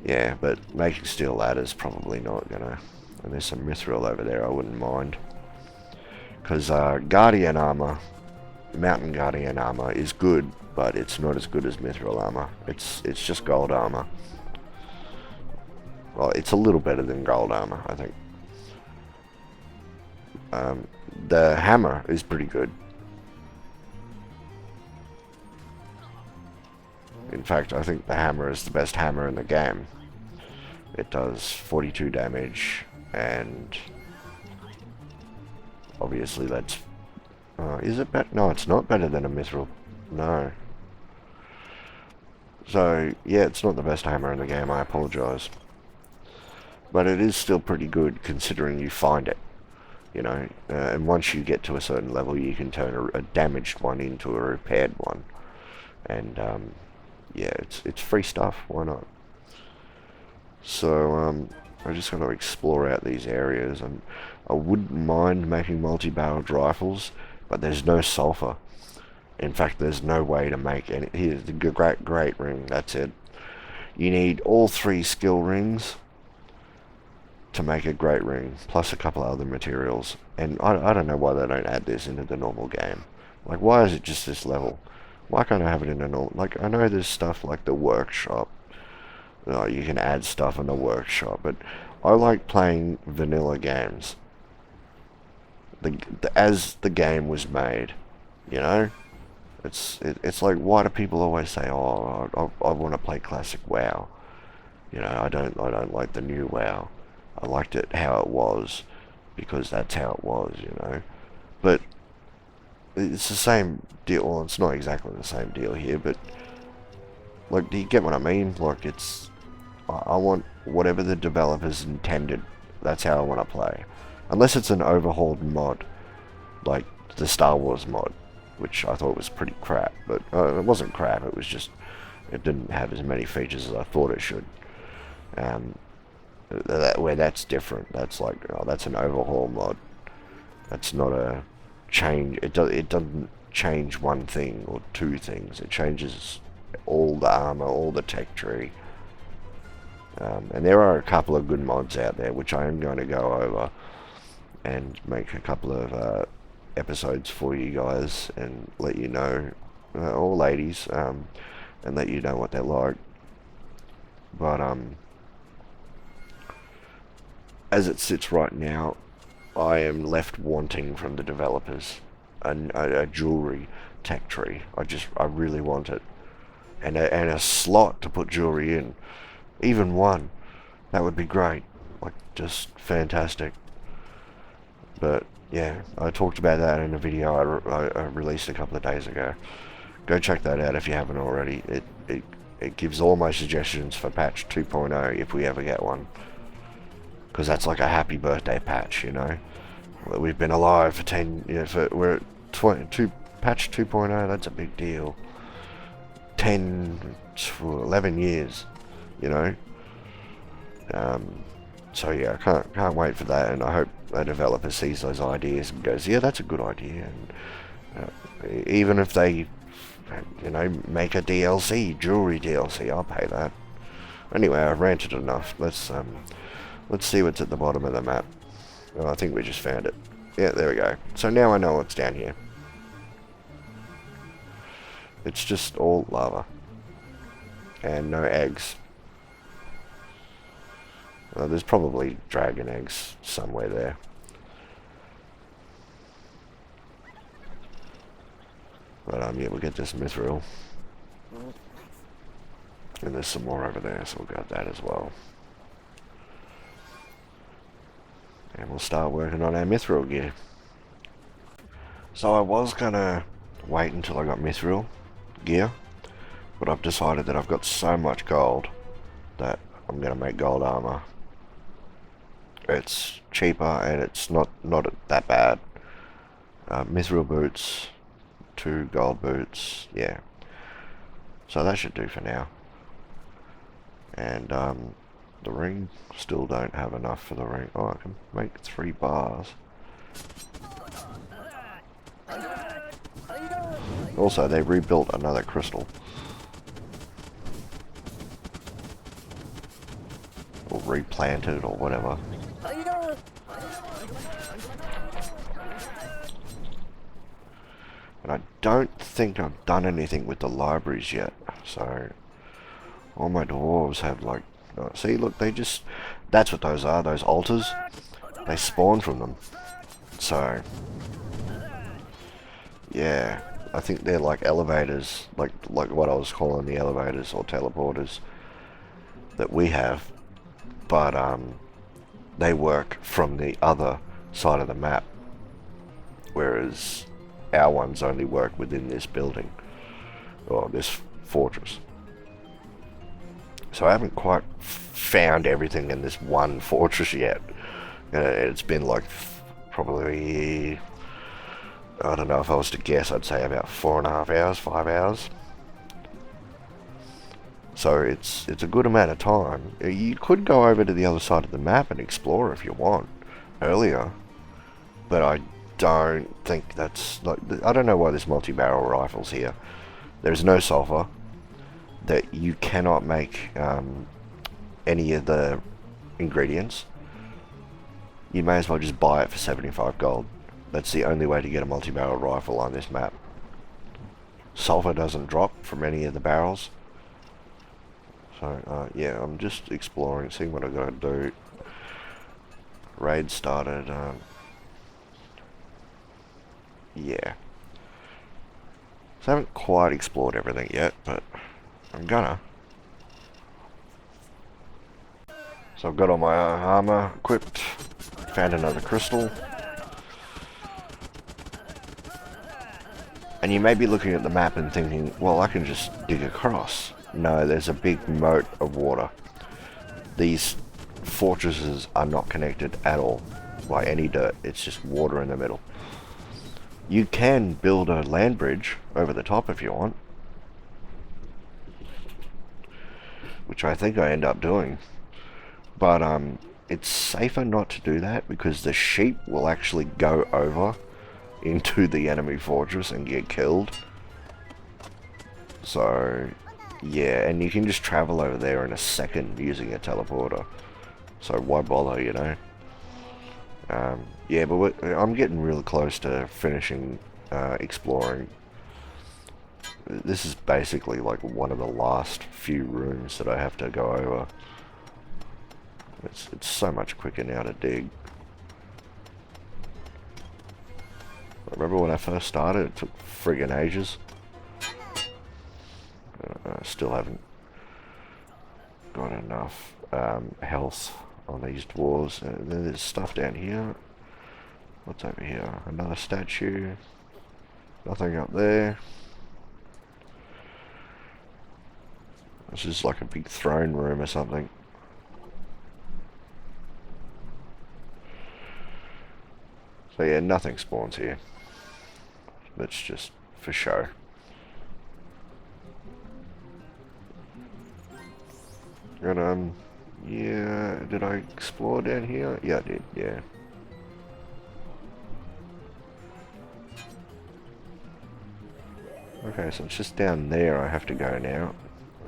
Yeah, but making steel ladders probably not gonna. And there's some mithril over there. I wouldn't mind, because guardian armor, mountain guardian armor is good, but it's not as good as mithril armor. It's just gold armor. Well, it's a little better than gold armor, I think. The hammer is pretty good. In fact, I think the hammer is the best hammer in the game. It does 42 damage, and obviously that's... is it better? No, it's not better than a mithril. No. So, yeah, it's not the best hammer in the game, I apologise. But it is still pretty good, considering you find it. You know, and once you get to a certain level, you can turn a damaged one into a repaired one. And, yeah, it's free stuff, why not? So, I just got to explore out these areas, and I wouldn't mind making multi-barreled rifles, but there's no sulfur. In fact, there's no way to make any. Here's the great ring, that's it. You need all 3 skill rings to make a great ring, plus a couple of other materials. And I don't know why they don't add this into the normal game. Like, why is it just this level? Why can't I have it in a normal... Like, I know there's stuff like the workshop. You can add stuff in the workshop, but I like playing vanilla games. As the game was made, you know? It's like, why do people always say, oh, I want to play classic WoW? You know, I don't like the new WoW. I liked it how it was, because that's how it was, you know. But it's the same deal. Well, it's not exactly the same deal here, but like, do you get what I mean? Like, I want whatever the developers intended. That's how I want to play, unless it's an overhauled mod, like the Star Wars mod, which I thought was pretty crap. But it wasn't crap. It was just, it didn't have as many features as I thought it should. Where that's different. That's like, oh, that's an overhaul mod. That's not a change. It doesn't change one thing or 2 things. It changes all the armor, all the tech tree. And there are a couple of good mods out there, which I am going to go over and make a couple of episodes for you guys and let you know, or ladies, and let you know what they're like. But as it sits right now, I am left wanting from the developers a jewelry tech tree. I really want it, and a slot to put jewelry in, even one. That would be great, like, just fantastic. But yeah, I talked about that in a video I released a couple of days ago. Go check that out if you haven't already. It gives all my suggestions for patch 2.0 if we ever get one. Because that's like a happy birthday patch, you know. We've been alive for 10, you know, we're at patch 2.0, that's a big deal. 10 to 11 years, you know. So yeah, I can't wait for that, and I hope a developer sees those ideas and goes, yeah, that's a good idea. And even if they, you know, make a DLC, jewelry DLC, I'll pay that. Anyway, I've ranted enough. Let's see what's at the bottom of the map. Oh, I think we just found it. Yeah, there we go. So now I know what's down here. It's just all lava. And no eggs. There's probably dragon eggs somewhere there. But yeah, we'll get this mithril. And there's some more over there, so we'll get that as well. And we'll start working on our mithril gear. So I was gonna wait until I got mithril gear, but I've decided that I've got so much gold that I'm gonna make gold armor. It's cheaper and it's not that bad. Mithril boots, 2 gold boots, yeah. So that should do for now. And the ring, still don't have enough for the ring. Oh, I can make 3 bars. Also, they rebuilt another crystal. Or replanted or whatever. And I don't think I've done anything with the libraries yet. So, all my dwarves have like... see, look, they just... That's what those are, those altars. They spawn from them. So, yeah. I think they're like elevators, like what I was calling the elevators or teleporters that we have. But, they work from the other side of the map. Whereas our ones only work within this building. Or this fortress. So I haven't quite found everything in this one fortress yet. It's been like probably, I don't know, if I was to guess, I'd say about 4.5 hours, 5 hours. So it's a good amount of time. You could go over to the other side of the map and explore if you want earlier, but I don't think that's like, I don't know why there's multi-barrel rifles here. There's no sulfur. That you cannot make any of the ingredients. You may as well just buy it for 75 gold. That's the only way to get a multi-barrel rifle on this map. Sulfur doesn't drop from any of the barrels. So yeah, I'm just exploring, seeing what I gotta do. Raid started. Yeah. So I haven't quite explored everything yet, but I'm gonna. So I've got all my armor equipped. Found another crystal. And you may be looking at the map and thinking, well, I can just dig across. No, there's a big moat of water. These fortresses are not connected at all by any dirt. It's just water in the middle. You can build a land bridge over the top if you want. Which I think I end up doing. But it's safer not to do that because the sheep will actually go over into the enemy fortress and get killed. So yeah, and you can just travel over there in a second using a teleporter. So why bother, you know? Yeah, but I'm getting real close to finishing exploring. This is basically like one of the last few rooms that I have to go over. It's so much quicker now to dig. I remember when I first started, it took friggin' ages. I still haven't got enough health on these dwarves. And then there's stuff down here. What's over here? Another statue. Nothing up there. This is like a big throne room or something. So yeah, nothing spawns here. That's just for show. And yeah, did I explore down here? Yeah, I did, yeah. Okay, so it's just down there I have to go now.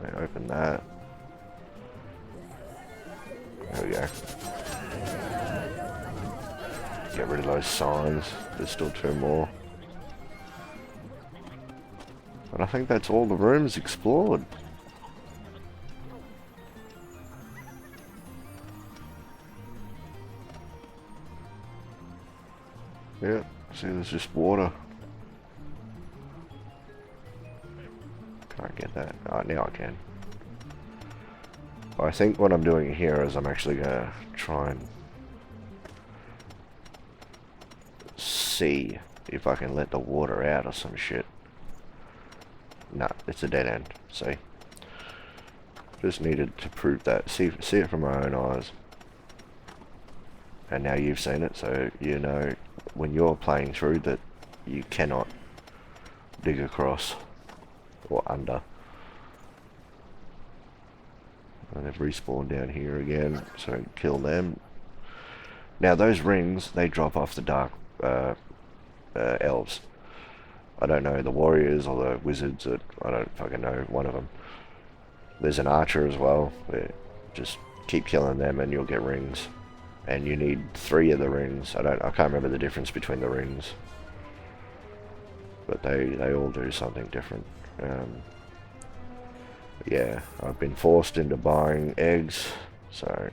I open that. There we go. Get rid of those signs. There's still 2 more. And I think that's all the rooms explored. Yeah, see, there's just water. Can't get that. Oh, now I can. I think what I'm doing here is I'm actually gonna try and see if I can let the water out or some shit. Nah, it's a dead end. See? Just needed to prove that. See it from my own eyes. and now you've seen it, so you know when you're playing through that you cannot dig across or under. And they've respawned down here again, so kill them. Now those rings, they drop off the dark elves. I don't know, the warriors or the wizards, I don't fucking know, one of them. There's an archer as well. Just keep killing them and you'll get rings. And you need 3 of the rings. I can't remember the difference between the rings. But they all do something different. Yeah, I've been forced into buying eggs, so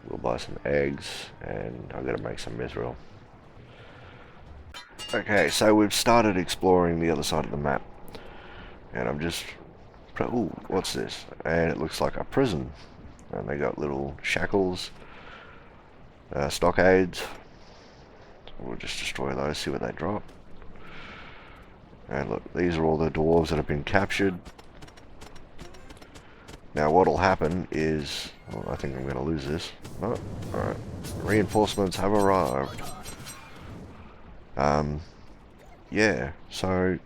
we'll buy some eggs, and I've got to make some mithril. Okay, so we've started exploring the other side of the map, and I'm just... Ooh, what's this? And it looks like a prison, and they got little shackles, stockades. We'll just destroy those, see what they drop. And look, these are all the dwarves that have been captured. Now what'll happen is... Well, I think I'm going to lose this. Oh, alright. Reinforcements have arrived. Yeah, so...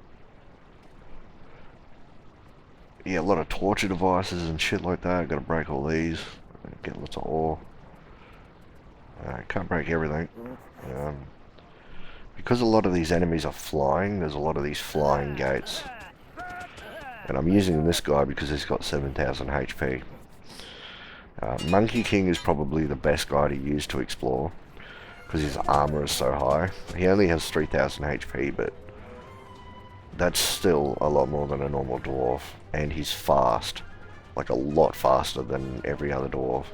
Yeah, a lot of torture devices and shit like that. Gotta break all these. Get lots of ore. Can't break everything. Because a lot of these enemies are flying, there's a lot of these flying gates. And I'm using this guy because he's got 7,000 HP. Monkey King is probably the best guy to use to explore, because his armor is so high. He only has 3,000 HP, but that's still a lot more than a normal dwarf. And he's fast. Like a lot faster than every other dwarf.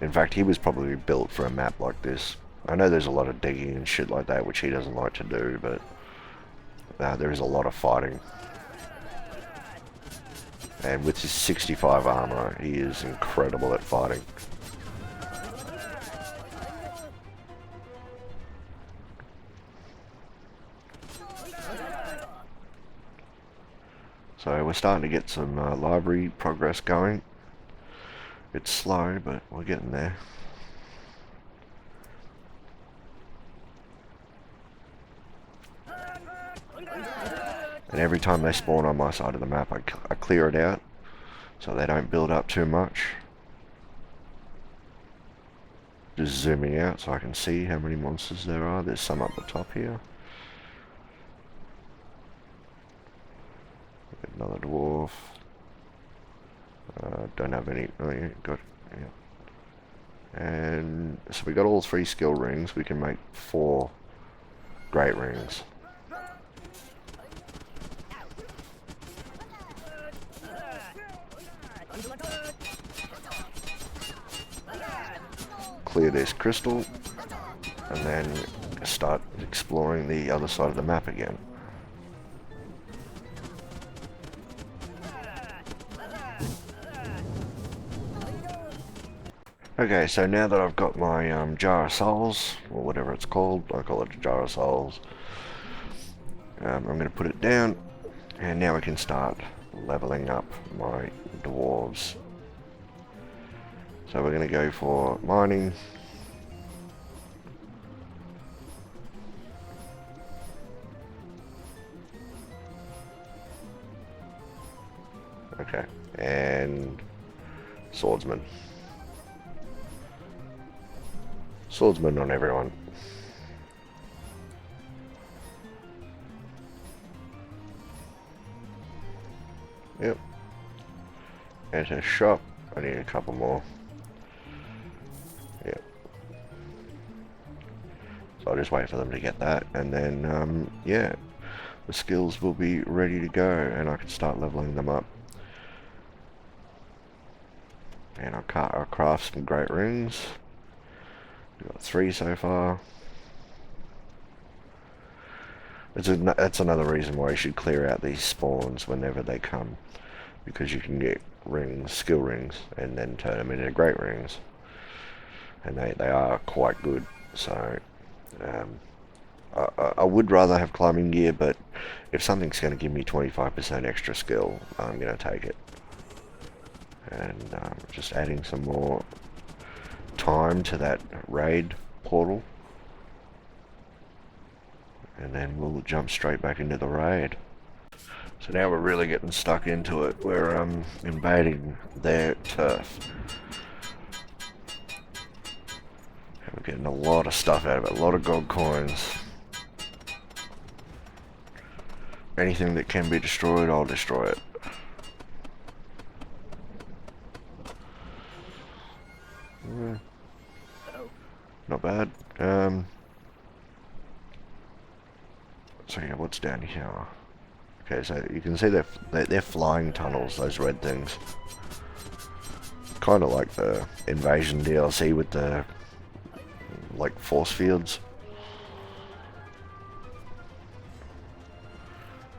In fact, he was probably built for a map like this. I know there's a lot of digging and shit like that, which he doesn't like to do, but there is a lot of fighting. And with his 65 armor, he is incredible at fighting. So we're starting to get some library progress going. It's slow, but we're getting there. And every time they spawn on my side of the map, I clear it out so they don't build up too much. Just zooming out so I can see how many monsters there are. There's some up the top here. Another dwarf. Don't have any. Oh yeah, got. Yeah. And so we got all 3 skill rings. We can make 4 great rings. Clear this crystal, and then start exploring the other side of the map again. Okay, so now that I've got my jar of souls, or whatever it's called, I call it a jar of souls, I'm going to put it down, and now we can start leveling up my dwarves. So we're going to go for mining. Okay, and swordsman. Swordsman on everyone. Yep. Enter shop. I need a couple more. Yep. So I'll just wait for them to get that, and then yeah, the skills will be ready to go, and I can start leveling them up. And I'll craft some great rings. We've got 3 so far. That's another reason why you should clear out these spawns whenever they come, because you can get rings, skill rings, and then turn them into great rings, and they are quite good. So I would rather have climbing gear, but if something's going to give me 25% extra skill, I'm going to take it. And just adding some more time to that raid portal. And then we'll jump straight back into the raid. So now we're really getting stuck into it. We're invading their turf. And we're getting a lot of stuff out of it, a lot of gold coins. Anything that can be destroyed, I'll destroy it. Not bad. So yeah, what's down here? Okay, so you can see they're flying tunnels, those red things. Kind of like the Invasion DLC with the like force fields.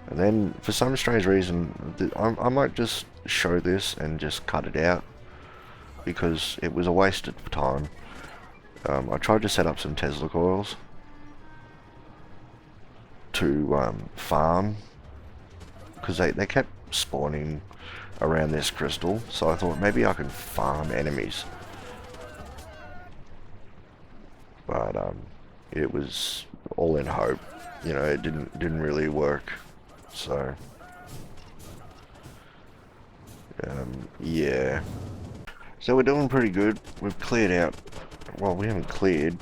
And then for some strange reason, I might just show this and just cut it out because it was a waste of time. I tried to set up some Tesla coils to farm because they kept spawning around this crystal, so I thought maybe I could farm enemies, but it was all in hope, you know. It didn't really work, so yeah. So we're doing pretty good. We've cleared out, well, we haven't cleared,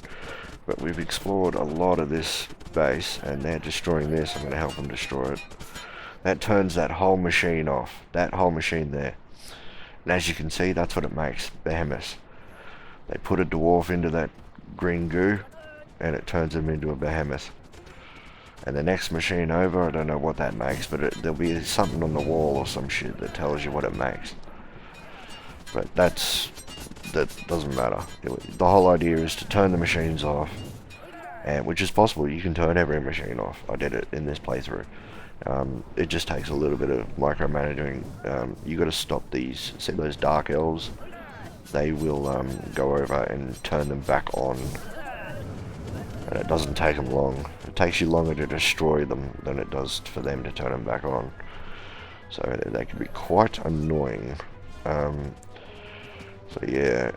but we've explored a lot of this base, and they're destroying this. I'm going to help them destroy it. That turns that whole machine off. That whole machine there. And as you can see, that's what it makes. Behemoths. They put a dwarf into that green goo, and it turns him into a behemoth. And the next machine over, I don't know what that makes, but there'll be something on the wall or some shit that tells you what it makes. But that doesn't matter. The whole idea is to turn the machines off, and which is possible. You can turn every machine off. I did it in this playthrough. It just takes a little bit of micromanaging. You got to stop these. See those dark elves? They will go over and turn them back on, and it doesn't take them long. It takes you longer to destroy them than it does for them to turn them back on. So they can be quite annoying. So yeah,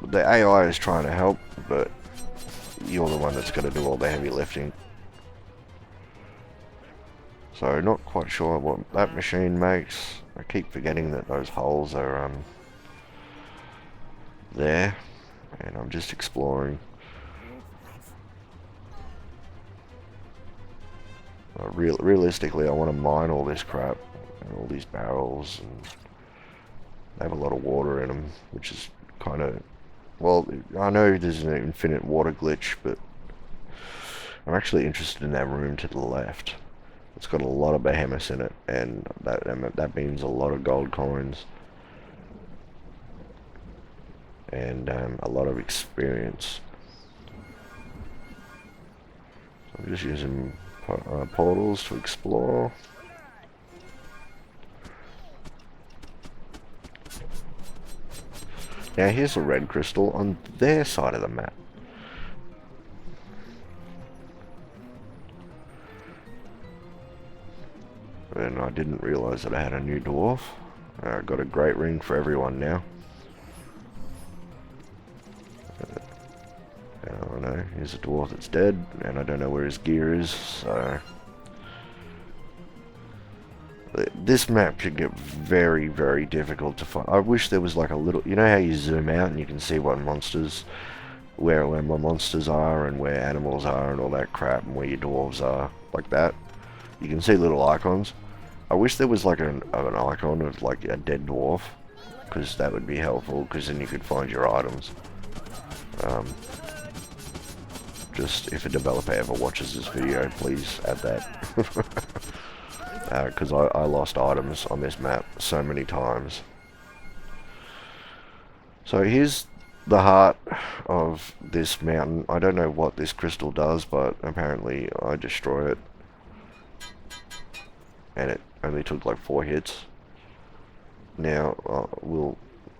the AI is trying to help, but you're the one that's going to do all the heavy lifting. So not quite sure what that machine makes. I keep forgetting that those holes are there, and I'm just exploring. Realistically, I want to mine all this crap, and all these barrels, and they have a lot of water in them, which is kind of, well, I know there's an infinite water glitch, but I'm actually interested in that room to the left. It's got a lot of behemoths in it, and that means a lot of gold coins and a lot of experience. So I'm just using portals to explore. Now here's a red crystal on their side of the map. And I didn't realise that I had a new dwarf. I got a great ring for everyone now. I don't know, here's a dwarf that's dead, and I don't know where his gear is, so... This map should get very, very difficult to find. I wish there was like a little... You know how you zoom out and you can see what monsters... Where my monsters are and where animals are and all that crap, and where your dwarves are, like that. You can see little icons. I wish there was like an icon of like a dead dwarf, because that would be helpful, because then you could find your items. Just if a developer ever watches this video, please add that. Because I lost items on this map so many times. So here's the heart of this mountain. I don't know what this crystal does, but apparently I destroy it. And it only took like 4 hits. Now,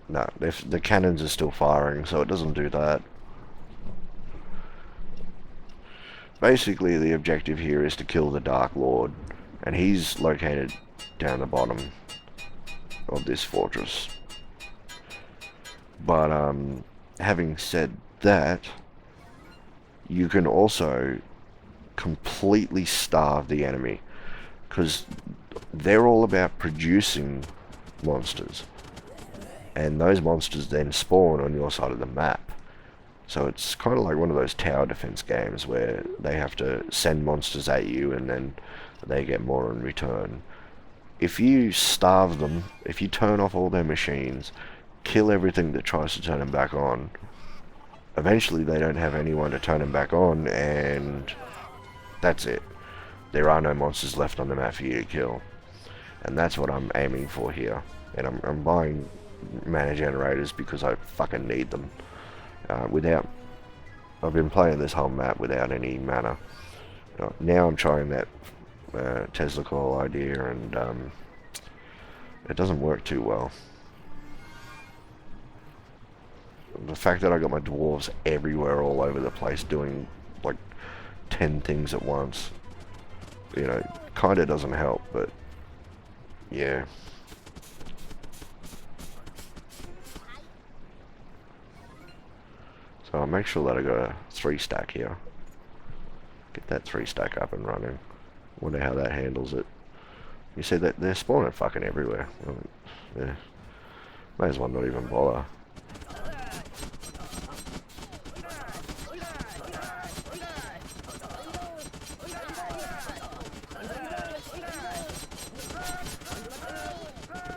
no, the cannons are still firing, so it doesn't do that. basically the objective here is to kill the Dark Lord, and he's located down the bottom of this fortress. But having said that, you can also completely starve the enemy, because they're all about producing monsters, and those monsters then spawn on your side of the map. So it's kind of like one of those tower defense games where they have to send monsters at you and then they get more in return. If you starve them, if you turn off all their machines, kill everything that tries to turn them back on, eventually they don't have anyone to turn them back on, and that's it. There are no monsters left on the map for you to kill. And that's what I'm aiming for here. And I'm buying mana generators because I fucking need them. I've been playing this whole map without any mana. Now I'm trying that Tesla coil idea, and it doesn't work too well. The fact that I got my dwarves everywhere all over the place doing like 10 things at once, you know, kinda doesn't help, but yeah. So I'll make sure that I got a 3-stack here. Get that 3-stack up and running. Wonder how that handles it. You see that they're spawning fucking everywhere. Yeah. May as well not even bother.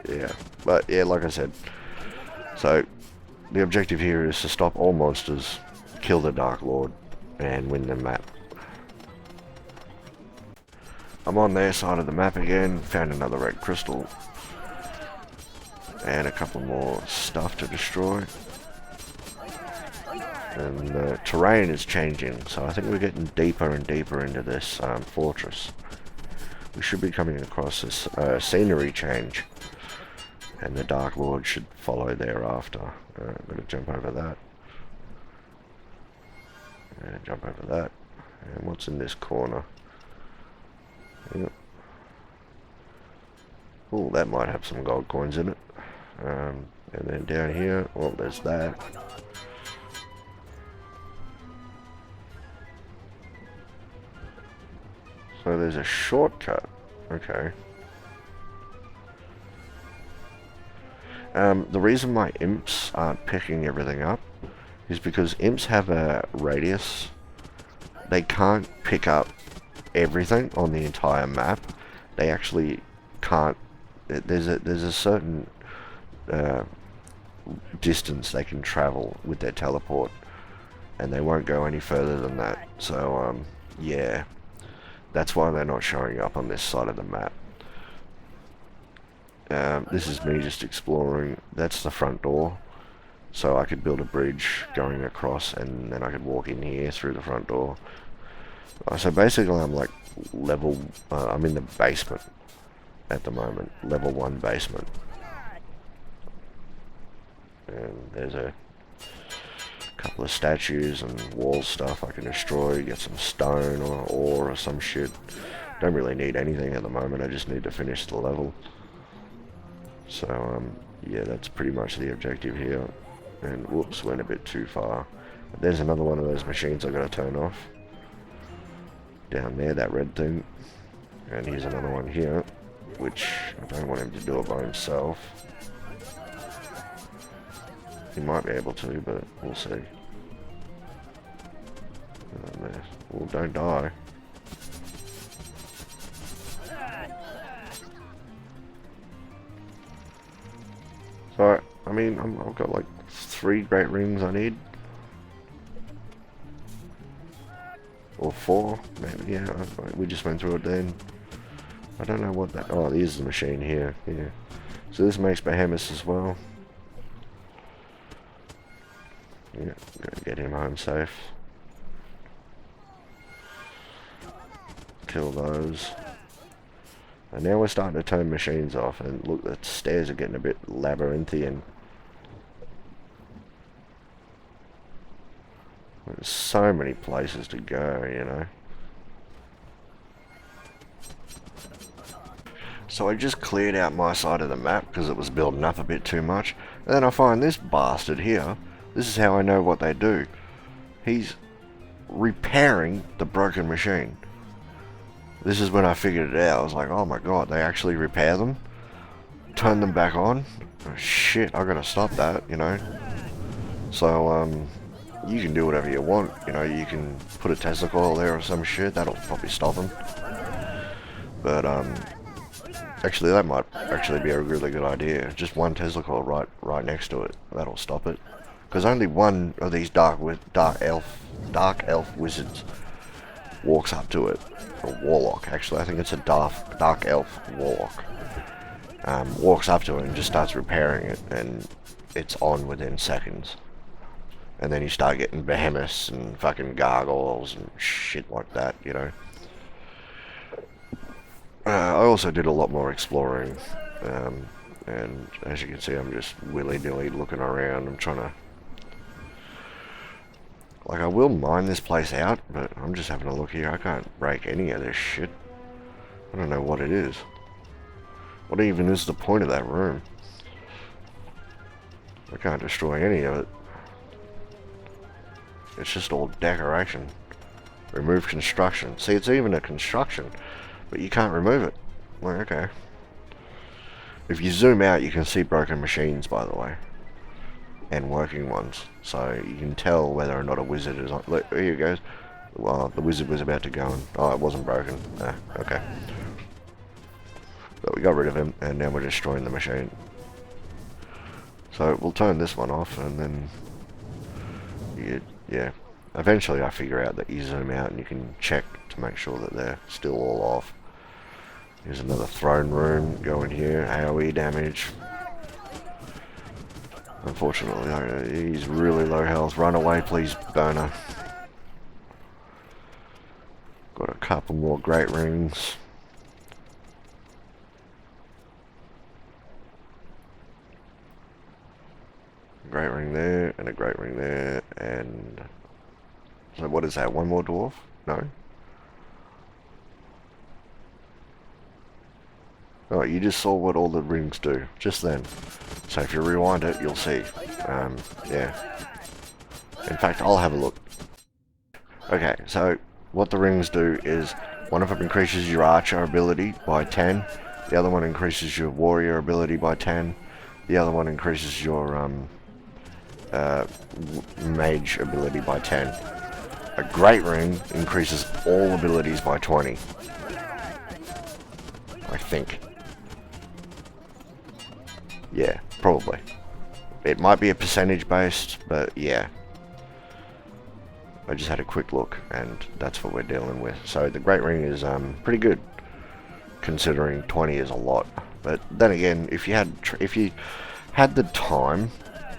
Yeah, but yeah, like I said, so the objective here is to stop all monsters, kill the Dark Lord, and win the map. I'm on their side of the map again, found another red crystal, and a couple more stuff to destroy. And the terrain is changing, so I think we're getting deeper and deeper into this fortress. We should be coming across this scenery change, and the Dark Lord should follow thereafter. I'm going to jump over that. Jump over that. And what's in this corner? Yep. Oh, that might have some gold coins in it. And then down here, well, there's that. So there's a shortcut. Okay. The reason my imps aren't picking everything up is because imps have a radius. They can't pick up everything on the entire map. They actually can't. There's a certain distance they can travel with their teleport, and they won't go any further than that. So yeah, that's why they're not showing up on this side of the map. This is me just exploring. That's the front door, so I could build a bridge going across, and then I could walk in here through the front door. So basically I'm like level, I'm in the basement at the moment, level 1 basement. And there's a couple of statues and wall stuff I can destroy, get some stone or ore or some shit. Don't really need anything at the moment, I just need to finish the level. So yeah, that's pretty much the objective here. And whoops, went a bit too far. There's another one of those machines I gotta turn off. Down there, that red thing. And here's another one here, which I don't want him to do it by himself. He might be able to, but we'll see. Well, don't die. So, I mean, I've got like 3 great rings I need. Or 4, maybe, yeah, we just went through it then. I don't know what that, oh, here's the machine here, yeah. So this makes behemoths as well. Yeah, gotta get him home safe. Kill those. And now we're starting to turn machines off, and look, the stairs are getting a bit labyrinthian. There's so many places to go, you know. So I just cleared out my side of the map because it was building up a bit too much. And then I find this bastard here. This is how I know what they do. He's repairing the broken machine. This is when I figured it out. I was like, oh my god, they actually repair them? Turn them back on? Oh, shit, I gotta stop that, you know? So, you can do whatever you want. You know, you can put a Tesla coil there or some shit. That'll probably stop them. But, actually, that might actually be a really good idea. Just one Tesla coil right next to it. That'll stop it. Because only one of these dark elf wizards walks up to it. A warlock, actually. I think it's a dark elf warlock. Walks up to it and just starts repairing it, and it's on within seconds. And then you start getting behemoths and fucking gargoyles and shit like that, you know. I also did a lot more exploring, and as you can see, I'm just willy-nilly looking around. I'm trying to... Like, I will mine this place out, but I'm just having a look here. I can't break any of this shit. I don't know what it is. What even is the point of that room? I can't destroy any of it. It's just all decoration. Remove construction. See, it's even a construction, but you can't remove it. Well, okay. If you zoom out, you can see broken machines, by the way. And working ones. So you can tell whether or not a wizard is on. Look, here it goes. Well, the wizard was about to go and... Oh, it wasn't broken. Ah, okay. But we got rid of him, and now we're destroying the machine. So we'll turn this one off, and then... Yeah. Eventually I figure out that you zoom out and you can check to make sure that they're still all off. Here's another throne room. Go in here. AoE damage. Unfortunately, he's really low health. Run away, please, burner. Got a couple more great rings. Great ring there, and a great ring there, and... So what is that, one more dwarf? No? Oh, you just saw what all the rings do, just then. So if you rewind it, you'll see. Yeah. In fact, I'll have a look. Okay, so what the rings do is, one of them increases your archer ability by 10, the other one increases your warrior ability by 10, the other one increases your mage ability by 10. A great ring increases all abilities by 20. I think. Yeah, probably. It might be a percentage based, but yeah. I just had a quick look, and that's what we're dealing with. So the great ring is pretty good, considering 20 is a lot. But then again, if you had the time,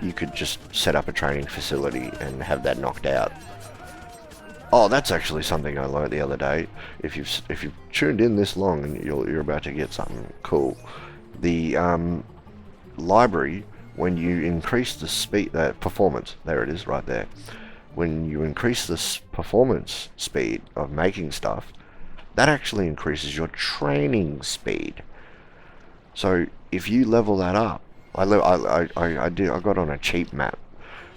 you could just set up a training facility and have that knocked out. Oh, that's actually something I learned the other day. If you've tuned in this long and you're about to get something cool, the library, when you increase the speed, performance, there it is, right there. When you increase the performance speed of making stuff, that actually increases your training speed. So if you level that up, I got on a cheap map,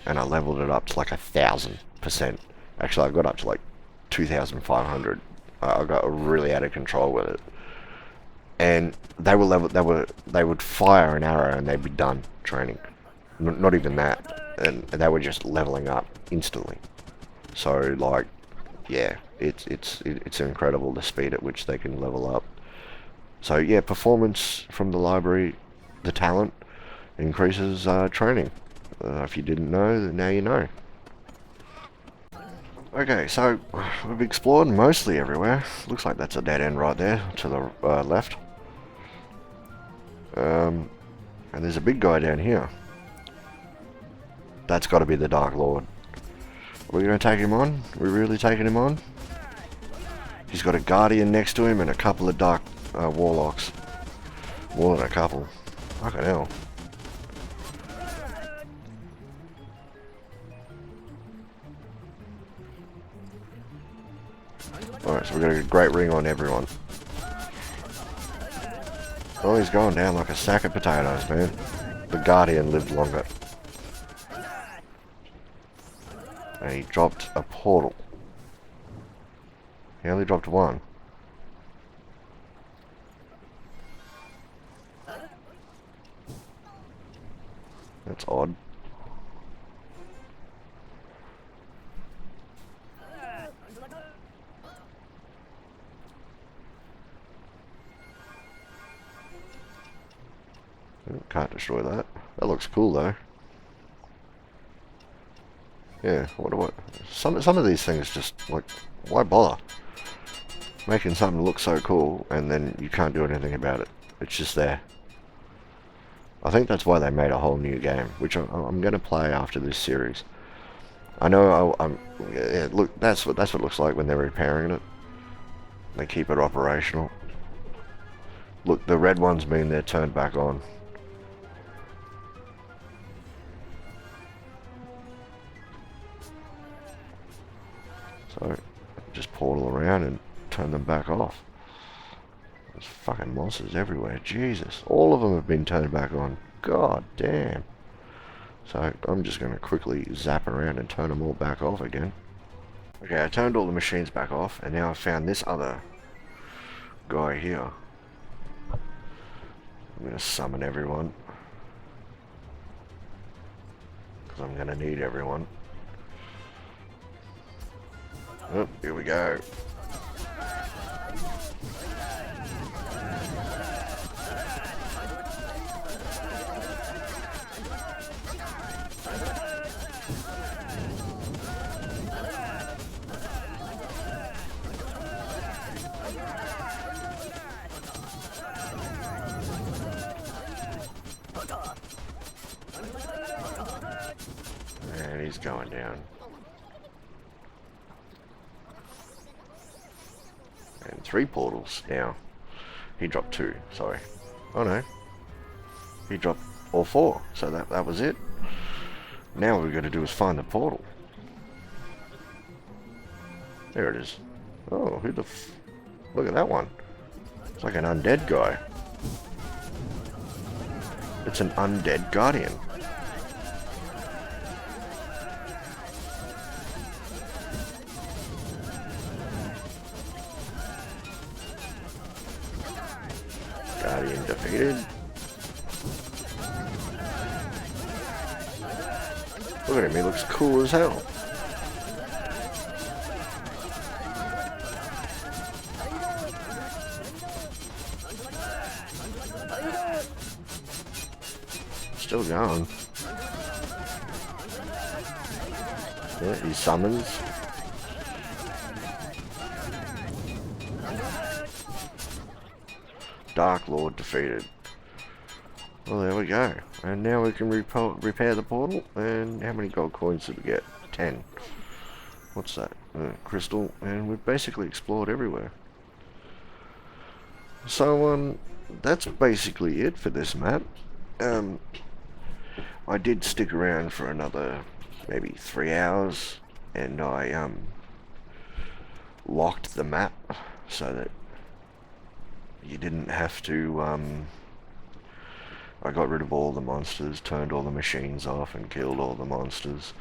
and I leveled it up to like 1,000%. Actually, I got up to like 2,500. I got really out of control with it. And they would fire an arrow and they'd be done training. Not even that, and they were just leveling up instantly. So like, yeah, it's incredible the speed at which they can level up. So yeah, performance from the library, the talent increases training. If you didn't know, then now you know. Okay, so we've explored mostly everywhere. Looks like that's a dead end right there to the left. And there's a big guy down here. That's got to be the Dark Lord. Are we going to take him on? Are we really taking him on? He's got a guardian next to him and a couple of dark warlocks. More than a couple. Fucking hell. Alright, so we're going to get a great ring on everyone. Oh, he's going down like a sack of potatoes, man. The Guardian lived longer. And he dropped a portal. He only dropped one. That's odd. Can't destroy that. That looks cool though. Yeah, what some of these things just like, why bother making something look so cool and then you can't do anything about it. It's just there. I think that's why they made a whole new game, which I'm going to play after this series. I know yeah, look, that's what it looks like when they're repairing it. They keep it operational. Look, the red ones mean they're turned back on. So, just portal around and turn them back off. There's fucking monsters everywhere. Jesus. All of them have been turned back on. God damn. So, I'm just going to quickly zap around and turn them all back off again. Okay, I turned all the machines back off, and now I've found this other guy here. I'm going to summon everyone. Because I'm going to need everyone. Oh, here we go. And he's going down. And 3 portals now. He dropped 2, sorry. Oh no. He dropped all 4, so that was it. Now what we've got to do is find the portal. There it is. Oh, who the f... Look at that one. It's like an undead guy. It's an undead guardian. Guardian defeated. Look at him, he looks cool as hell. Still going. Yeah, he summons. Dark Lord defeated. Well, there we go. And now we can repair the portal. And how many gold coins did we get? 10. What's that? Crystal. And we've basically explored everywhere. So, that's basically it for this map. I did stick around for another maybe 3 hours. And I, locked the map so that you didn't have to, I got rid of all the monsters, turned all the machines off and killed all the monsters.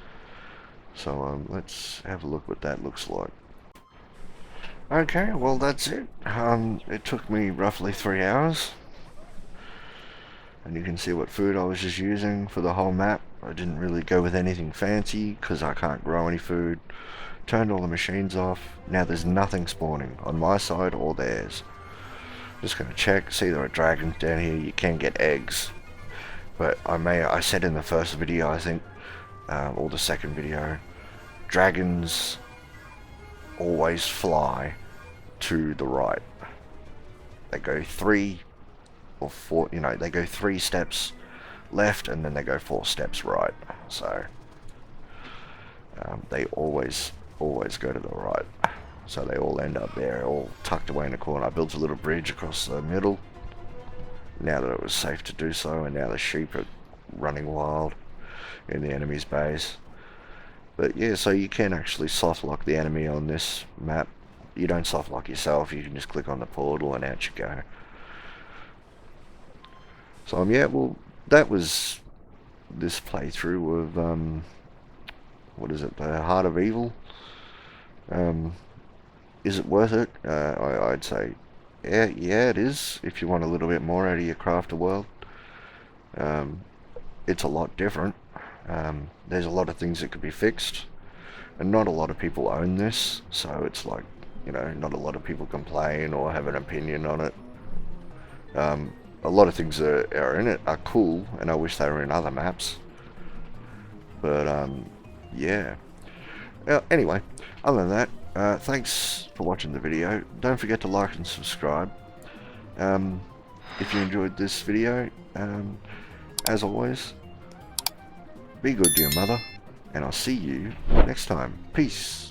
So let's have a look what that looks like. Okay, well that's it. It took me roughly 3 hours. And you can see what food I was just using for the whole map. I didn't really go with anything fancy because I can't grow any food. Turned all the machines off. Now there's nothing spawning on my side or theirs. Just gonna check, see there are dragons down here. You can get eggs, but I said in the first video, I think, or the second video, dragons always fly to the right. They go 3 or 4, you know, they go 3 steps left and then they go 4 steps right. So they always go to the right. So they all end up there, all tucked away in a corner. I built a little bridge across the middle, now that it was safe to do so, and now the sheep are running wild in the enemy's base. But yeah, so you can actually soft lock the enemy on this map. You don't soft lock yourself, you can just click on the portal and out you go. So yeah, well, that was this playthrough of what is it, the Heart of Evil. Is it worth it? I'd say yeah, it is, if you want a little bit more out of your crafter world. It's a lot different. There's a lot of things that could be fixed, and not a lot of people own this, so it's like, you know, not a lot of people complain or have an opinion on it. A lot of things that are in it are cool, and I wish they were in other maps. But yeah. Anyway, other than that, thanks for watching the video. Don't forget to like and subscribe. If you enjoyed this video, as always, be good to your mother, and I'll see you next time. Peace.